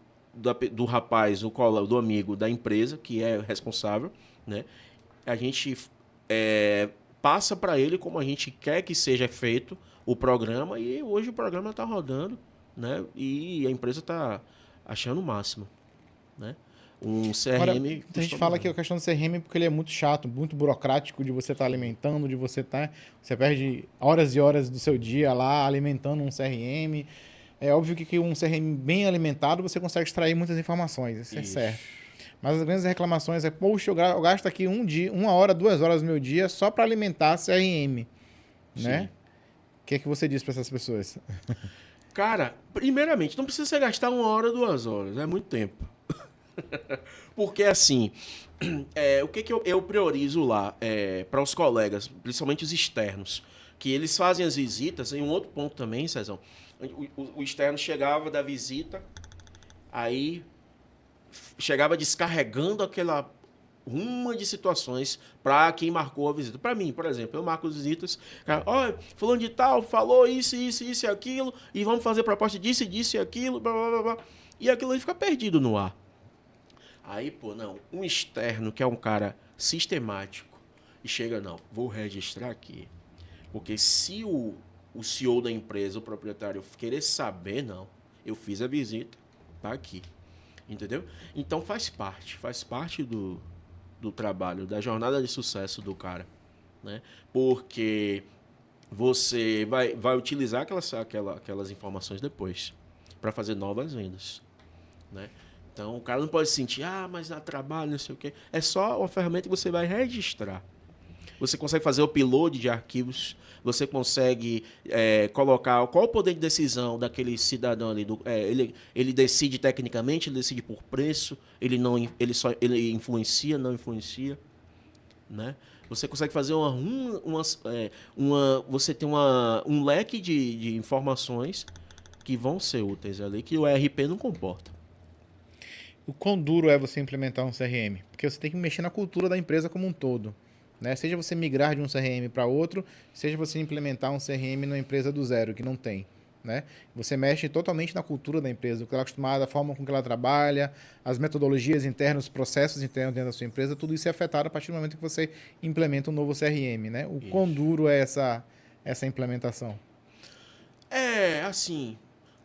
Speaker 2: rapaz, do amigo da empresa, que é responsável, né? A gente passa para ele como a gente quer que seja feito o programa e hoje o programa está rodando, né? E a empresa está achando o máximo, né? Um CRM...
Speaker 1: Agora, a gente fala que a questão do CRM porque ele é muito chato, muito burocrático de você estar alimentando, de você estar... Você perde horas e horas do seu dia lá alimentando um CRM. É óbvio que um CRM bem alimentado você consegue extrair muitas informações, isso é certo. Mas as grandes reclamações poxa, eu gasto aqui 1 hora, 2 horas do meu dia só para alimentar CRM, né? O que é que você diz para essas pessoas?
Speaker 2: Cara, primeiramente, não precisa você gastar 1 hora, 2 horas, é muito tempo. Porque assim, o que eu priorizo lá para os colegas, principalmente os externos, que eles fazem as visitas, em um outro ponto também, Cezão, o externo chegava da visita, aí chegava descarregando aquela uma de situações para quem marcou a visita. Para mim, por exemplo, eu marco as visitas, olha, fulano de tal falou isso e aquilo, e vamos fazer proposta disso e aquilo, blá, blá, blá, e aquilo aí fica perdido no ar. Aí, um externo que é um cara sistemático e chega, não, vou registrar aqui. Porque se o CEO da empresa, o proprietário, querer saber, não, eu fiz a visita, tá aqui. Entendeu? Então faz parte do trabalho, da jornada de sucesso do cara, né? Porque você vai utilizar aquelas informações depois para fazer novas vendas, né? Então o cara não pode sentir, mas dá trabalho, não sei o quê. É só uma ferramenta que você vai registrar. Você consegue fazer o upload de arquivos, você consegue colocar qual o poder de decisão daquele cidadão ali. Ele decide tecnicamente, ele decide por preço, ele influencia, não influencia, né? Você consegue fazer você tem um leque de informações que vão ser úteis ali, que o ERP não comporta.
Speaker 1: O quão duro é você implementar um CRM? Porque você tem que mexer na cultura da empresa como um todo. Né? Seja você migrar de um CRM para outro, seja você implementar um CRM numa empresa do zero, que não tem. Né? Você mexe totalmente na cultura da empresa, o que ela é acostumada, a forma com que ela trabalha, as metodologias internas, os processos internos dentro da sua empresa, tudo isso é afetado a partir do momento que você implementa um novo CRM. Né? O quão duro é essa implementação?
Speaker 2: Assim,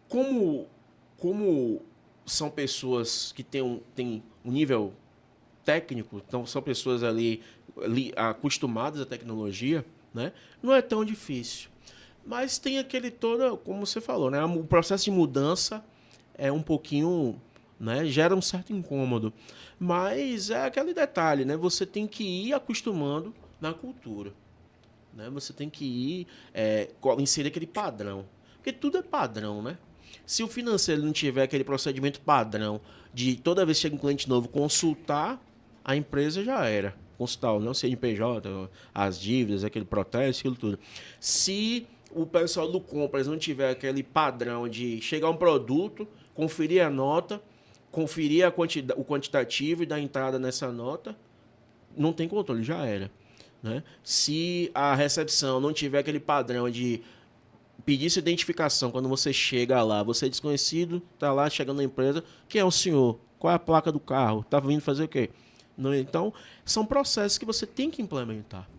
Speaker 2: como são pessoas que têm um nível técnico, então são pessoas ali acostumadas à tecnologia, né? Não é tão difícil. Mas tem como você falou, né? O processo de mudança é um pouquinho, né? Gera um certo incômodo. Mas é aquele detalhe, né? Você tem que ir acostumando na cultura. Né? Você tem que ir inserir aquele padrão. Porque tudo é padrão, né? Se o financeiro não tiver aquele procedimento padrão de toda vez que chega um cliente novo consultar, a empresa já era. Consultar o CNPJ, as dívidas, aquele protesto, aquilo tudo. Se o pessoal do compras não tiver aquele padrão de chegar um produto, conferir a nota, conferir o quantitativo e dar entrada nessa nota, não tem controle, já era. Né? Se a recepção não tiver aquele padrão de pedir sua identificação quando você chega lá, você é desconhecido, está lá chegando na empresa, quem é o senhor? Qual é a placa do carro? Está vindo fazer o quê? Não, então, são processos que você tem que implementar.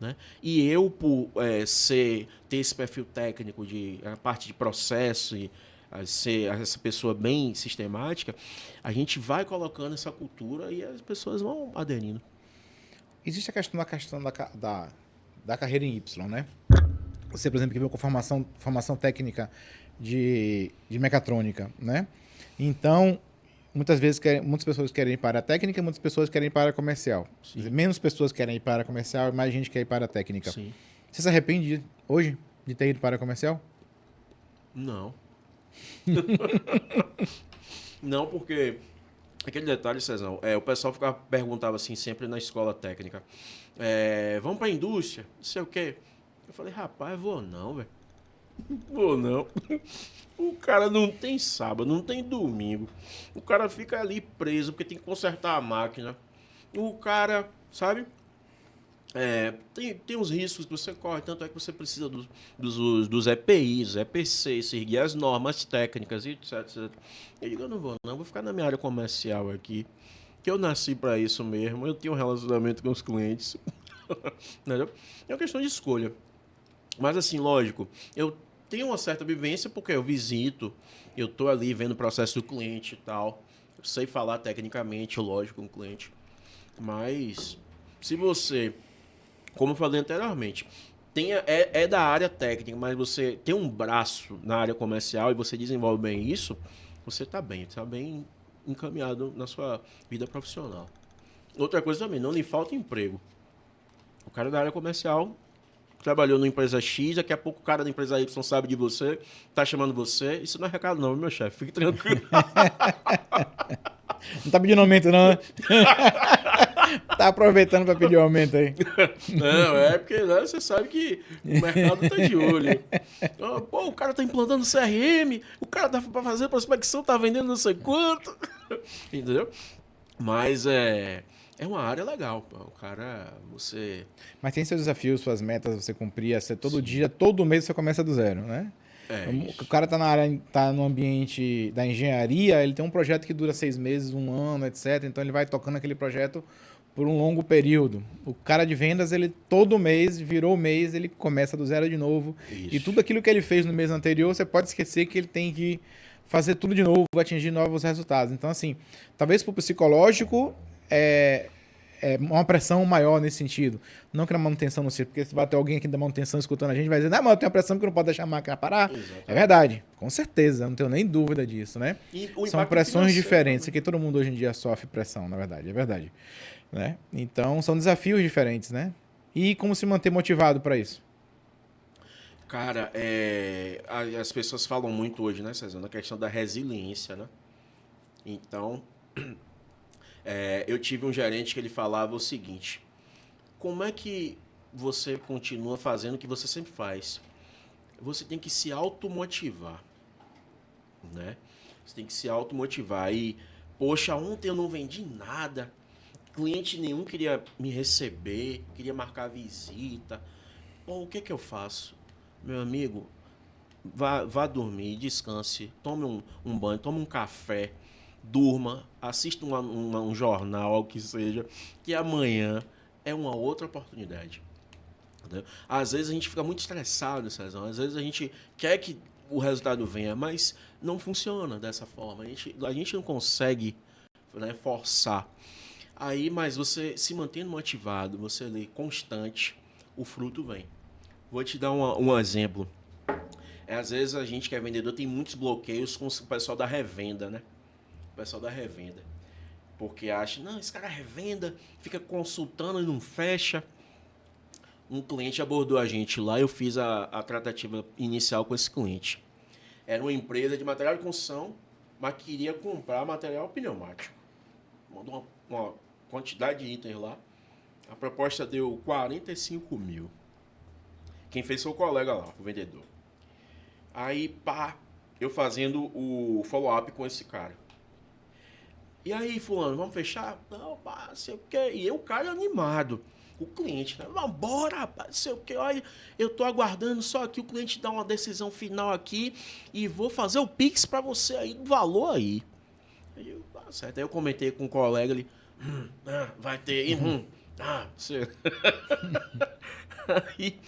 Speaker 2: Né? E eu, por ter esse perfil técnico de a parte de processo e ser essa pessoa bem sistemática, a gente vai colocando essa cultura e as pessoas vão aderindo.
Speaker 1: Existe a questão da carreira em Y, né? Você, por exemplo, que veio com formação técnica de mecatrônica, né? Então, muitas pessoas querem ir para a técnica, muitas pessoas querem ir para a comercial. Quer dizer, menos pessoas querem ir para a comercial, mais gente quer ir para a técnica.
Speaker 2: Sim.
Speaker 1: Você se arrepende hoje de ter ido para a comercial?
Speaker 2: Não. Não, porque aquele detalhe, Cezão, o pessoal perguntava assim sempre na escola técnica, vamos para a indústria, não sei o quê. Eu falei, rapaz, vou não, velho. Vou não. O cara não tem sábado, não tem domingo. O cara fica ali preso porque tem que consertar a máquina. O cara, sabe? Tem uns riscos que você corre, tanto é que você precisa dos EPIs, EPCs, seguir as normas técnicas, etc, etc. Eu digo, eu não vou não, vou ficar na minha área comercial aqui, que eu nasci para isso mesmo, eu tenho um relacionamento com os clientes. Entendeu? É uma questão de escolha. Mas assim, lógico, eu tenho uma certa vivência porque eu visito, eu tô ali vendo o processo do cliente e tal. Eu sei falar tecnicamente, lógico, com o cliente. Mas se você, como eu falei anteriormente, é da área técnica, mas você tem um braço na área comercial e você desenvolve bem isso, você está bem encaminhado na sua vida profissional. Outra coisa também, não lhe falta emprego. O cara da área comercial trabalhou numa empresa X, daqui a pouco o cara da empresa Y sabe de você, tá chamando você. Isso não é recado não, meu chefe, fique tranquilo.
Speaker 1: Não tá pedindo aumento não, né? Tá aproveitando para pedir aumento aí.
Speaker 2: Não, porque né, você sabe que o mercado tá de olho. Pô, o cara tá implantando CRM, o cara tá pra fazer prospecção, tá vendendo não sei quanto. Entendeu? Mas é uma área legal, pô. O cara, você...
Speaker 1: Mas tem seus desafios, suas metas, você cumprir, todo dia, todo mês você começa do zero, né? O cara tá na área, tá no ambiente da engenharia, ele tem um projeto que dura 6 meses, 1 ano, etc. Então ele vai tocando aquele projeto por um longo período. O cara de vendas, ele todo mês, virou mês, ele começa do zero de novo.
Speaker 2: Isso.
Speaker 1: E tudo aquilo que ele fez no mês anterior, você pode esquecer que ele tem que fazer tudo de novo, atingir novos resultados. Então, assim, talvez para o psicológico é uma pressão maior nesse sentido. Não que na manutenção não seja, porque se vai ter alguém aqui da manutenção escutando a gente, vai dizer, não, mas eu tenho a pressão que não pode deixar a máquina parar.
Speaker 2: Exatamente.
Speaker 1: É verdade, com certeza, não tenho nem dúvida disso, né?
Speaker 2: E o
Speaker 1: São
Speaker 2: impacto
Speaker 1: pressões
Speaker 2: financeiro
Speaker 1: diferentes,
Speaker 2: também.
Speaker 1: que todo mundo hoje em dia sofre pressão, na verdade, é verdade. Né? Então, são desafios diferentes, né? E como se manter motivado para isso?
Speaker 2: Cara, as pessoas falam muito hoje, né, César, na questão da resiliência, né? Então, eu tive um gerente que ele falava o seguinte: como é que você continua fazendo o que você sempre faz? Você tem que se automotivar, né? Você tem que se automotivar. E, poxa, ontem eu não vendi nada, cliente nenhum queria me receber, queria marcar visita. Pô, o que que eu faço? Meu amigo, vá dormir, descanse, tome um banho, tome um café, durma, assista um jornal, algo que seja, que amanhã é uma outra oportunidade. Entendeu? Às vezes a gente fica muito estressado, Cezão, às vezes a gente quer que o resultado venha, mas não funciona dessa forma. A gente não consegue, né, forçar. Aí, mas você se mantendo motivado, você lê constante, o fruto vem. Vou te dar um exemplo. Às vezes a gente que é vendedor tem muitos bloqueios com o pessoal da revenda, né? O pessoal da revenda. Porque acha, não, esse cara é revenda, fica consultando e não fecha. Um cliente abordou a gente lá, eu fiz a tratativa inicial com esse cliente. Era uma empresa de material de construção, mas queria comprar material pneumático. Mandou uma quantidade de itens lá. A proposta deu 45 mil. Quem fez foi o colega lá, o vendedor. Aí, pá, eu fazendo o follow-up com esse cara. E aí, fulano, vamos fechar? Não, pá, sei o quê. E eu, cara, animado. O cliente, né? Vambora, rapaz, sei o quê. Olha, eu tô aguardando só aqui o cliente dar uma decisão final aqui e vou fazer o Pix pra você aí, do valor aí. Aí eu, tá certo. Aí eu comentei com um colega ali, vai ter, você... Aí,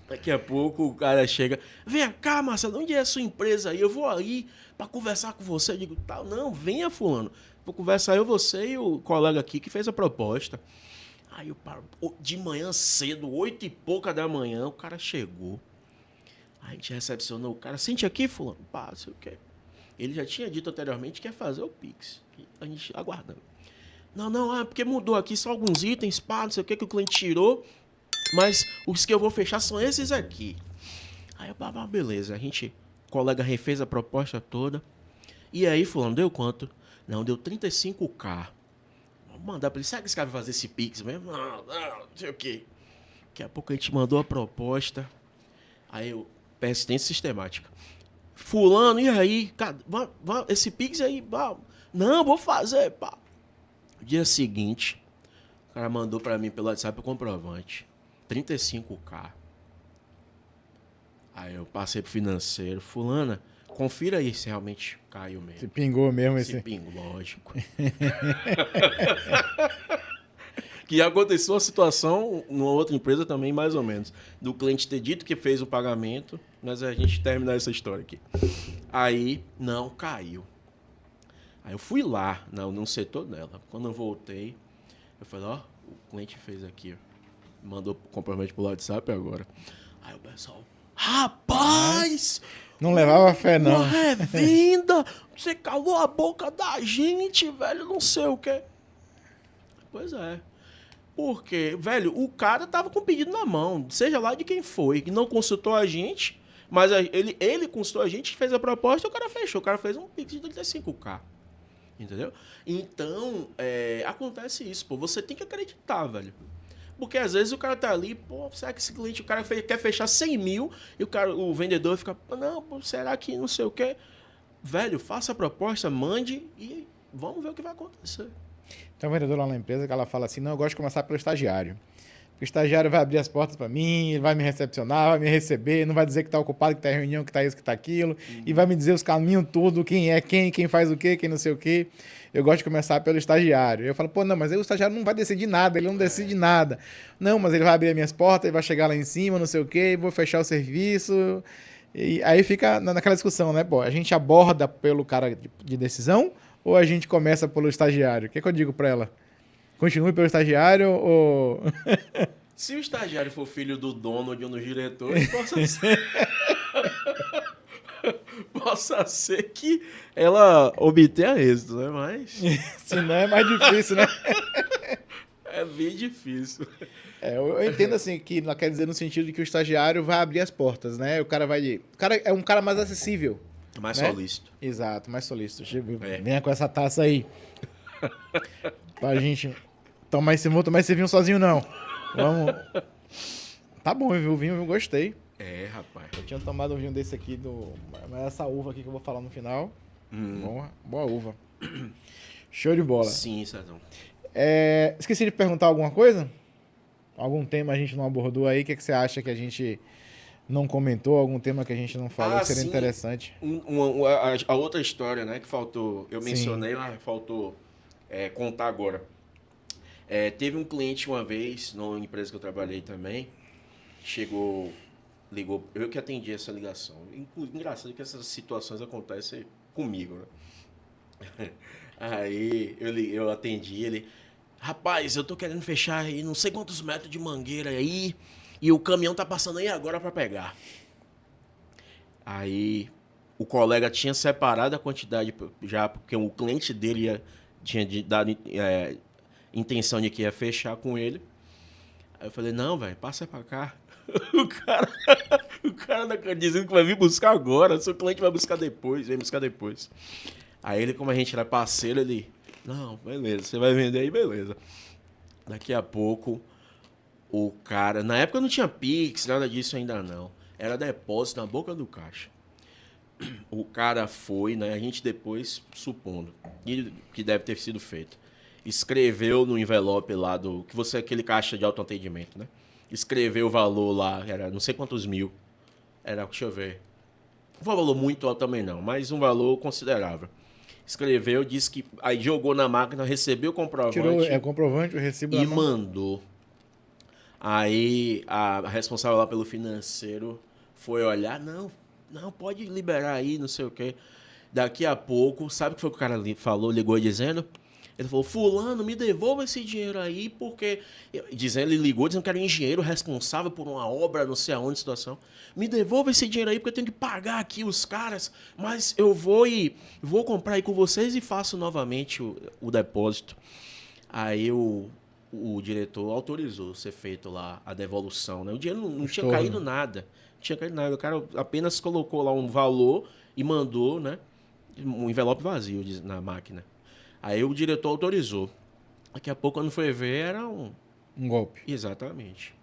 Speaker 2: daqui a pouco o cara chega, vem cá, Marcelo, onde é a sua empresa aí? Eu vou aí pra conversar com você. Eu digo, tá, não, venha, fulano. Vou conversar você e o colega aqui que fez a proposta. Aí eu paro, de manhã cedo, 8 e pouca da manhã, o cara chegou. Aí a gente recepcionou o cara, sente aqui, fulano, pá, sei o quê. Ele já tinha dito anteriormente que ia fazer o Pix. A gente aguardando. Não, porque mudou aqui só alguns itens, pá, não sei o que o cliente tirou. Mas os que eu vou fechar são esses aqui. Aí eu, beleza. A gente, o colega refez a proposta toda. E aí, fulano, deu quanto? Não, deu 35k. Vou mandar pra ele. Será que esse cara vai fazer esse Pix mesmo? Não sei o quê. Daqui a pouco a gente mandou a proposta. Aí eu, persistência sistemática. Fulano, e aí? Esse Pix aí? Não, vou fazer, pá. Dia seguinte, o cara mandou pra mim pelo WhatsApp o comprovante. 35k. Aí eu passei pro financeiro. Fulana, confira aí se realmente caiu mesmo.
Speaker 1: Se pingou mesmo esse...
Speaker 2: Se pingou, lógico. Que aconteceu uma situação numa outra empresa também, mais ou menos. Do cliente ter dito que fez o pagamento, mas a gente terminar essa história aqui. Aí, não, caiu. Aí eu fui lá, no setor dela. Quando eu voltei, eu falei, ó, o cliente fez aqui, mandou comprovante pro WhatsApp agora. Aí o pessoal, rapaz!
Speaker 1: Não levava fé, não.
Speaker 2: Uma revenda! Você calou a boca da gente, velho, não sei o quê. Pois é. Porque, velho, o cara tava com o pedido na mão, seja lá de quem foi, que não consultou a gente, mas ele consultou a gente, fez a proposta e o cara fechou. O cara fez um Pix de 35k. Entendeu? Então, acontece isso, pô. Você tem que acreditar, velho. Porque às vezes o cara tá ali, pô, será que esse cliente, o cara quer fechar 100 mil e o vendedor fica, não, pô, será que não sei o quê? Velho, faça a proposta, mande e vamos ver o que vai acontecer.
Speaker 1: Tem um vendedor lá na empresa que ela fala assim, não, eu gosto de começar pelo estagiário. O estagiário vai abrir as portas para mim, ele vai me recepcionar, vai me receber, não vai dizer que está ocupado, que está em reunião, que está isso, que está aquilo, e vai me dizer os caminhos tudo, quem é quem faz o quê, quem não sei o quê. Eu gosto de começar pelo estagiário. Eu falo, pô, não, mas aí o estagiário não vai decidir nada, ele não decide nada. Não, mas ele vai abrir as minhas portas, ele vai chegar lá em cima, não sei o quê, vou fechar o serviço. E aí fica naquela discussão, né? Pô, a gente aborda pelo cara de decisão ou a gente começa pelo estagiário? O que é que eu digo para ela? Continue pelo estagiário ou...
Speaker 2: Se o estagiário for filho do dono de um dos diretores, possa ser que ela obtenha êxito, né? Mas...
Speaker 1: Se não, é mais difícil, né?
Speaker 2: É bem difícil.
Speaker 1: Eu entendo assim que não quer dizer no sentido de que o estagiário vai abrir as portas, né? O cara é um cara mais acessível.
Speaker 2: Mais
Speaker 1: né?
Speaker 2: solícito.
Speaker 1: Exato, mais solícito. Venha com essa taça aí. Pra gente tomar esse vinho sozinho, não. Vamos. Tá bom, viu? O vinho eu gostei.
Speaker 2: É, rapaz.
Speaker 1: Eu tinha tomado um vinho desse aqui, mas essa uva aqui que eu vou falar no final. Boa uva. Show de bola.
Speaker 2: Sim, Cezão.
Speaker 1: Esqueci de perguntar alguma coisa? Algum tema a gente não abordou aí? O que você acha que a gente não comentou? Algum tema que a gente não falou que seria
Speaker 2: sim.
Speaker 1: interessante?
Speaker 2: A outra história, né, que faltou, eu mencionei, mas faltou contar agora. Teve um cliente uma vez, numa empresa que eu trabalhei também, ligou, eu que atendi essa ligação. Engraçado que essas situações acontecem comigo, né? Aí eu atendi ele, rapaz, eu tô querendo fechar aí não sei quantos metros de mangueira aí e o caminhão tá passando aí agora para pegar. Aí o colega tinha separado a quantidade já, porque o cliente dele tinha dado intenção de que ia fechar com ele. Aí eu falei, não, velho, passa pra cá. O cara tá dizendo que vai vir buscar agora, seu cliente vai buscar depois, vem buscar depois. Aí ele, como a gente era parceiro, ele, não, beleza, você vai vender aí, beleza. Daqui a pouco, o cara, na época não tinha Pix, nada disso ainda não. Era depósito na boca do caixa. O cara foi, né, a gente depois, supondo, que deve ter sido feito, escreveu no envelope lá aquele caixa de autoatendimento, né? Escreveu o valor lá, era não sei quantos mil. Deixa eu ver. Não foi um valor muito alto também não, mas um valor considerável. Escreveu, disse que... Aí jogou na máquina, recebeu o comprovante.
Speaker 1: Tirou o comprovante, o recibo
Speaker 2: e mandou. Aí a responsável lá pelo financeiro foi olhar, não, pode liberar aí, não sei o quê. Daqui a pouco, sabe o que foi que o cara falou, ligou dizendo? Ele falou, fulano, me devolva esse dinheiro aí, porque... Ele ligou dizendo que era engenheiro responsável por uma obra, não sei aonde, situação. Me devolva esse dinheiro aí, porque eu tenho que pagar aqui os caras, mas eu vou comprar aí com vocês e faço novamente o depósito. Aí o diretor autorizou ser feito lá a devolução, né? O dinheiro não tinha caído nada. Não tinha caído nada. O cara apenas colocou lá um valor e mandou, né? Um envelope vazio na máquina. Aí o diretor autorizou. Daqui a pouco, quando foi ver, era um
Speaker 1: golpe.
Speaker 2: Exatamente.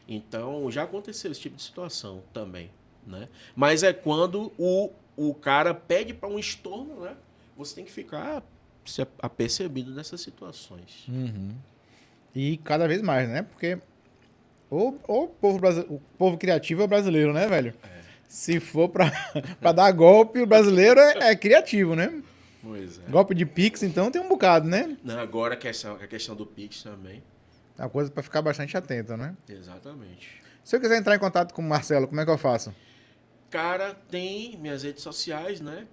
Speaker 2: Então, já aconteceu esse tipo de situação também, né? Mas é quando o cara pede para um estorno, né? Você tem que ficar apercebido dessas situações.
Speaker 1: Uhum. E cada vez mais, né? Porque o povo criativo é o brasileiro, né, velho? Se for para dar golpe, o brasileiro é criativo, né?
Speaker 2: Pois é.
Speaker 1: Golpe de Pix, então, tem um bocado, né?
Speaker 2: Não, agora a questão do Pix também.
Speaker 1: É uma coisa para ficar bastante atento, né?
Speaker 2: Exatamente.
Speaker 1: Se eu quiser entrar em contato com o Marcelo, como é que eu faço?
Speaker 2: Cara, tem minhas redes sociais, né?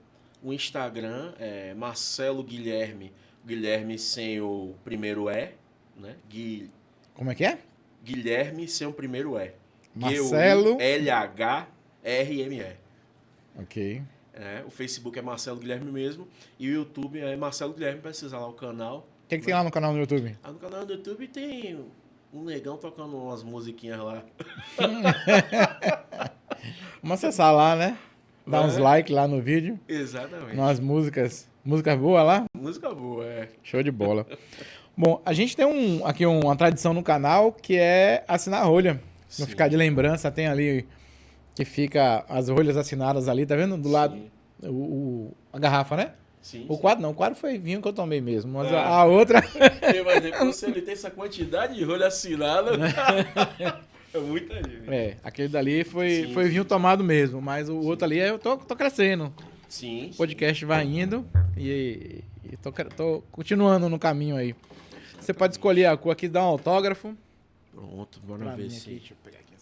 Speaker 2: O Instagram é Marcelo Guilherme. Guilherme sem o primeiro E, né?
Speaker 1: Como é que é?
Speaker 2: Guilherme sem o primeiro E.
Speaker 1: Marcelo...
Speaker 2: LHRME.
Speaker 1: Ok.
Speaker 2: O Facebook é Marcelo Guilherme mesmo. E o YouTube é Marcelo Guilherme, precisa lá o canal.
Speaker 1: O que tem lá no canal do YouTube?
Speaker 2: No canal do YouTube tem um negão tocando umas musiquinhas lá.
Speaker 1: Vamos acessar lá, né? Dar uns likes lá no vídeo.
Speaker 2: Exatamente.
Speaker 1: Umas músicas. Música boa lá?
Speaker 2: Música boa,
Speaker 1: Show de bola. Bom, a gente tem aqui uma tradição no canal que é assinar a rolha. Não ficar de lembrança, tem ali que fica as rolhas assinadas ali, tá vendo? Do lado a garrafa, né?
Speaker 2: Sim,
Speaker 1: O
Speaker 2: sim.
Speaker 1: quadro não, o quadro foi vinho que eu tomei mesmo. Mas a outra.
Speaker 2: Mas depois, se ele tem essa quantidade de rolha assinada, é muita gente.
Speaker 1: Aquele dali foi
Speaker 2: Sim,
Speaker 1: vinho tomado mesmo. Mas o outro ali eu tô crescendo.
Speaker 2: Sim.
Speaker 1: O podcast vai indo e tô continuando no caminho aí. Você pode escolher a cor aqui, dar um autógrafo.
Speaker 2: Pronto, bora
Speaker 1: Pra
Speaker 2: ver
Speaker 1: mim
Speaker 2: se...
Speaker 1: aqui, deixa eu pegar aqui.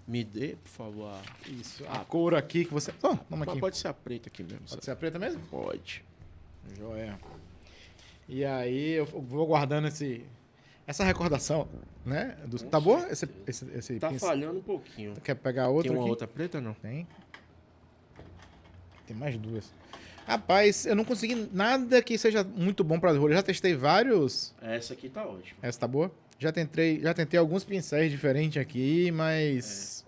Speaker 2: Me dê, por favor.
Speaker 1: Isso, a cor aqui que você... Toma
Speaker 2: Mas
Speaker 1: aqui.
Speaker 2: pode ser a preta aqui mesmo.
Speaker 1: Pode ser a preta mesmo?
Speaker 2: Pode.
Speaker 1: Joia. E aí eu vou guardando essa recordação, né? Tá boa esse
Speaker 2: Tá
Speaker 1: pincel?
Speaker 2: falhando um pouquinho.
Speaker 1: Quer pegar outro
Speaker 2: Tem uma
Speaker 1: aqui?
Speaker 2: outra preta, não?
Speaker 1: Tem. Tem mais duas. Rapaz, eu não consegui nada que seja muito bom para as rolhas. Eu já testei vários.
Speaker 2: Essa aqui tá ótima.
Speaker 1: Essa tá boa? Já tentei alguns pincéis diferentes aqui, mas...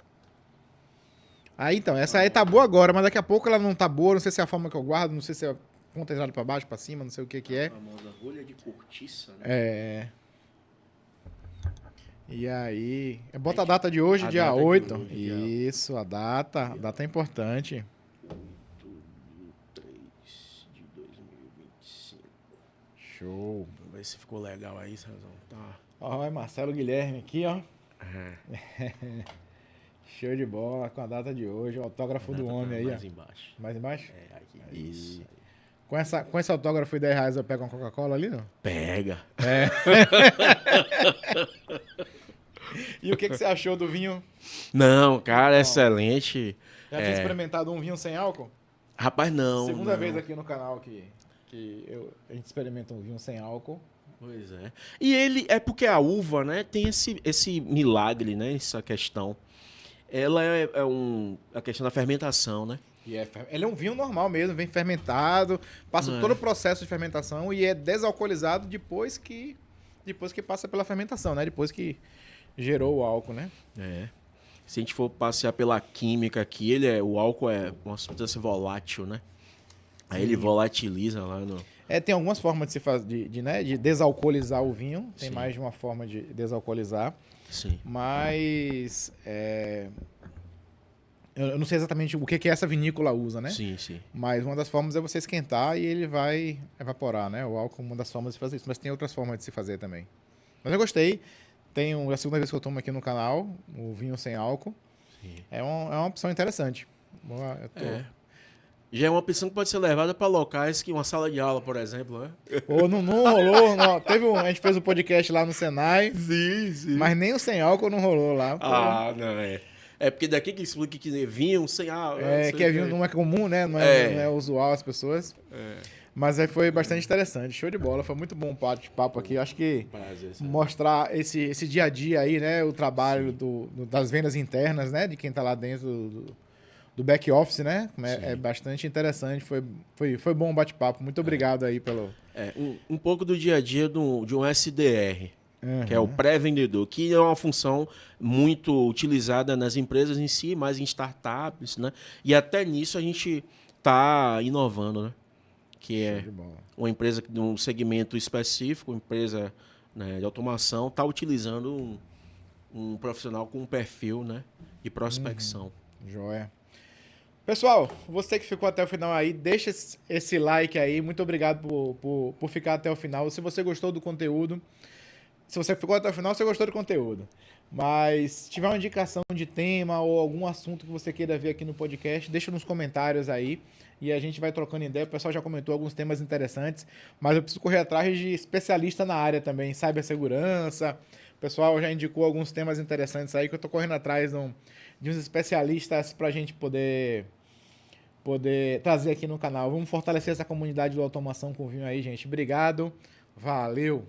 Speaker 1: Aí então, essa aí tá boa agora, mas daqui a pouco ela não tá boa. Não sei se é a forma que eu guardo, não sei se é a ponta virada pra baixo, pra cima, não sei o que é.
Speaker 2: A famosa rolha de cortiça, né?
Speaker 1: É. E aí... Bota a data de hoje,
Speaker 2: A
Speaker 1: dia
Speaker 2: data de
Speaker 1: 8.
Speaker 2: hoje, dia-
Speaker 1: Isso, a data. A data é importante.
Speaker 2: 3 de 2025.
Speaker 1: Show.
Speaker 2: Vamos ver se ficou legal aí, Cezão. Tá.
Speaker 1: Ó, é Marcelo Guilherme aqui, ó.
Speaker 2: É.
Speaker 1: Show de bola, com a data de hoje, o autógrafo do homem aí,
Speaker 2: Mais
Speaker 1: ó.
Speaker 2: embaixo.
Speaker 1: Mais embaixo?
Speaker 2: É, aqui.
Speaker 1: Aí.
Speaker 2: Isso. aí.
Speaker 1: Com esse autógrafo de R$10 eu pego uma Coca-Cola ali, não?
Speaker 2: Pega.
Speaker 1: E o que você achou do vinho?
Speaker 2: Não, cara, excelente.
Speaker 1: Já tinha experimentado um vinho sem álcool?
Speaker 2: Rapaz, não.
Speaker 1: Segunda
Speaker 2: não.
Speaker 1: vez aqui no canal que a gente experimenta um vinho sem álcool.
Speaker 2: Pois é. E ele, é porque a uva, né, tem esse milagre, né, essa questão. Ela é a questão da fermentação, né?
Speaker 1: E ele é um vinho normal mesmo, vem fermentado, passa todo o processo de fermentação e é desalcoolizado depois que passa pela fermentação, né? Depois que gerou o álcool, né?
Speaker 2: É. Se a gente for passear pela química aqui, o álcool é uma substância volátil, né? Aí ele volatiliza lá no...
Speaker 1: Tem algumas formas de se fazer, de desalcoolizar o vinho. Tem
Speaker 2: Sim.
Speaker 1: mais de uma forma de desalcoolizar.
Speaker 2: Sim.
Speaker 1: Mas eu não sei exatamente o que essa vinícola usa, né?
Speaker 2: Sim, sim.
Speaker 1: Mas uma das formas é você esquentar e ele vai evaporar, né? O álcool é uma das formas de fazer isso. Mas tem outras formas de se fazer também. Mas eu gostei. É a segunda vez que eu tomo aqui no canal, o vinho sem álcool.
Speaker 2: Sim.
Speaker 1: É uma opção interessante.
Speaker 2: Já é uma opção que pode ser levada para locais que uma sala de aula, por exemplo, né?
Speaker 1: Ou não rolou. Não. A gente fez um podcast lá no Senai,
Speaker 2: Sim.
Speaker 1: mas nem o sem álcool não rolou lá.
Speaker 2: Ah, não é. É porque daqui que explica que vinho sem álcool.
Speaker 1: Que vinho não é comum, né? Não é usual as pessoas. Mas aí foi bastante interessante. Show de bola. Foi muito bom o bate-papo aqui. Acho que
Speaker 2: Prazer, sabe?
Speaker 1: mostrar esse dia a dia aí, né? O trabalho das vendas internas, né? De quem tá lá dentro do back office, né? É bastante interessante. Foi bom o bate-papo. Muito obrigado aí pelo...
Speaker 2: Um pouco do dia a dia de um SDR, que é o pré-vendedor, que é uma função muito utilizada nas empresas em si, mais em startups, né? E até nisso a gente tá inovando, né? Que é uma empresa de um segmento específico, uma empresa, né, de automação, está utilizando um profissional com um perfil, né, de prospecção.
Speaker 1: Joia. Pessoal, você que ficou até o final aí, deixa esse like aí. Muito obrigado por ficar até o final. Se você gostou do conteúdo, se você ficou até o final, você gostou do conteúdo. Mas se tiver uma indicação de tema ou algum assunto que você queira ver aqui no podcast, deixa nos comentários aí e a gente vai trocando ideia. O pessoal já comentou alguns temas interessantes, mas eu preciso correr atrás de especialista na área também, cibersegurança. O pessoal já indicou alguns temas interessantes aí que eu tô correndo atrás de uns especialistas pra gente poder trazer aqui no canal. Vamos fortalecer essa comunidade do automação com vinho aí, gente. Obrigado. Valeu!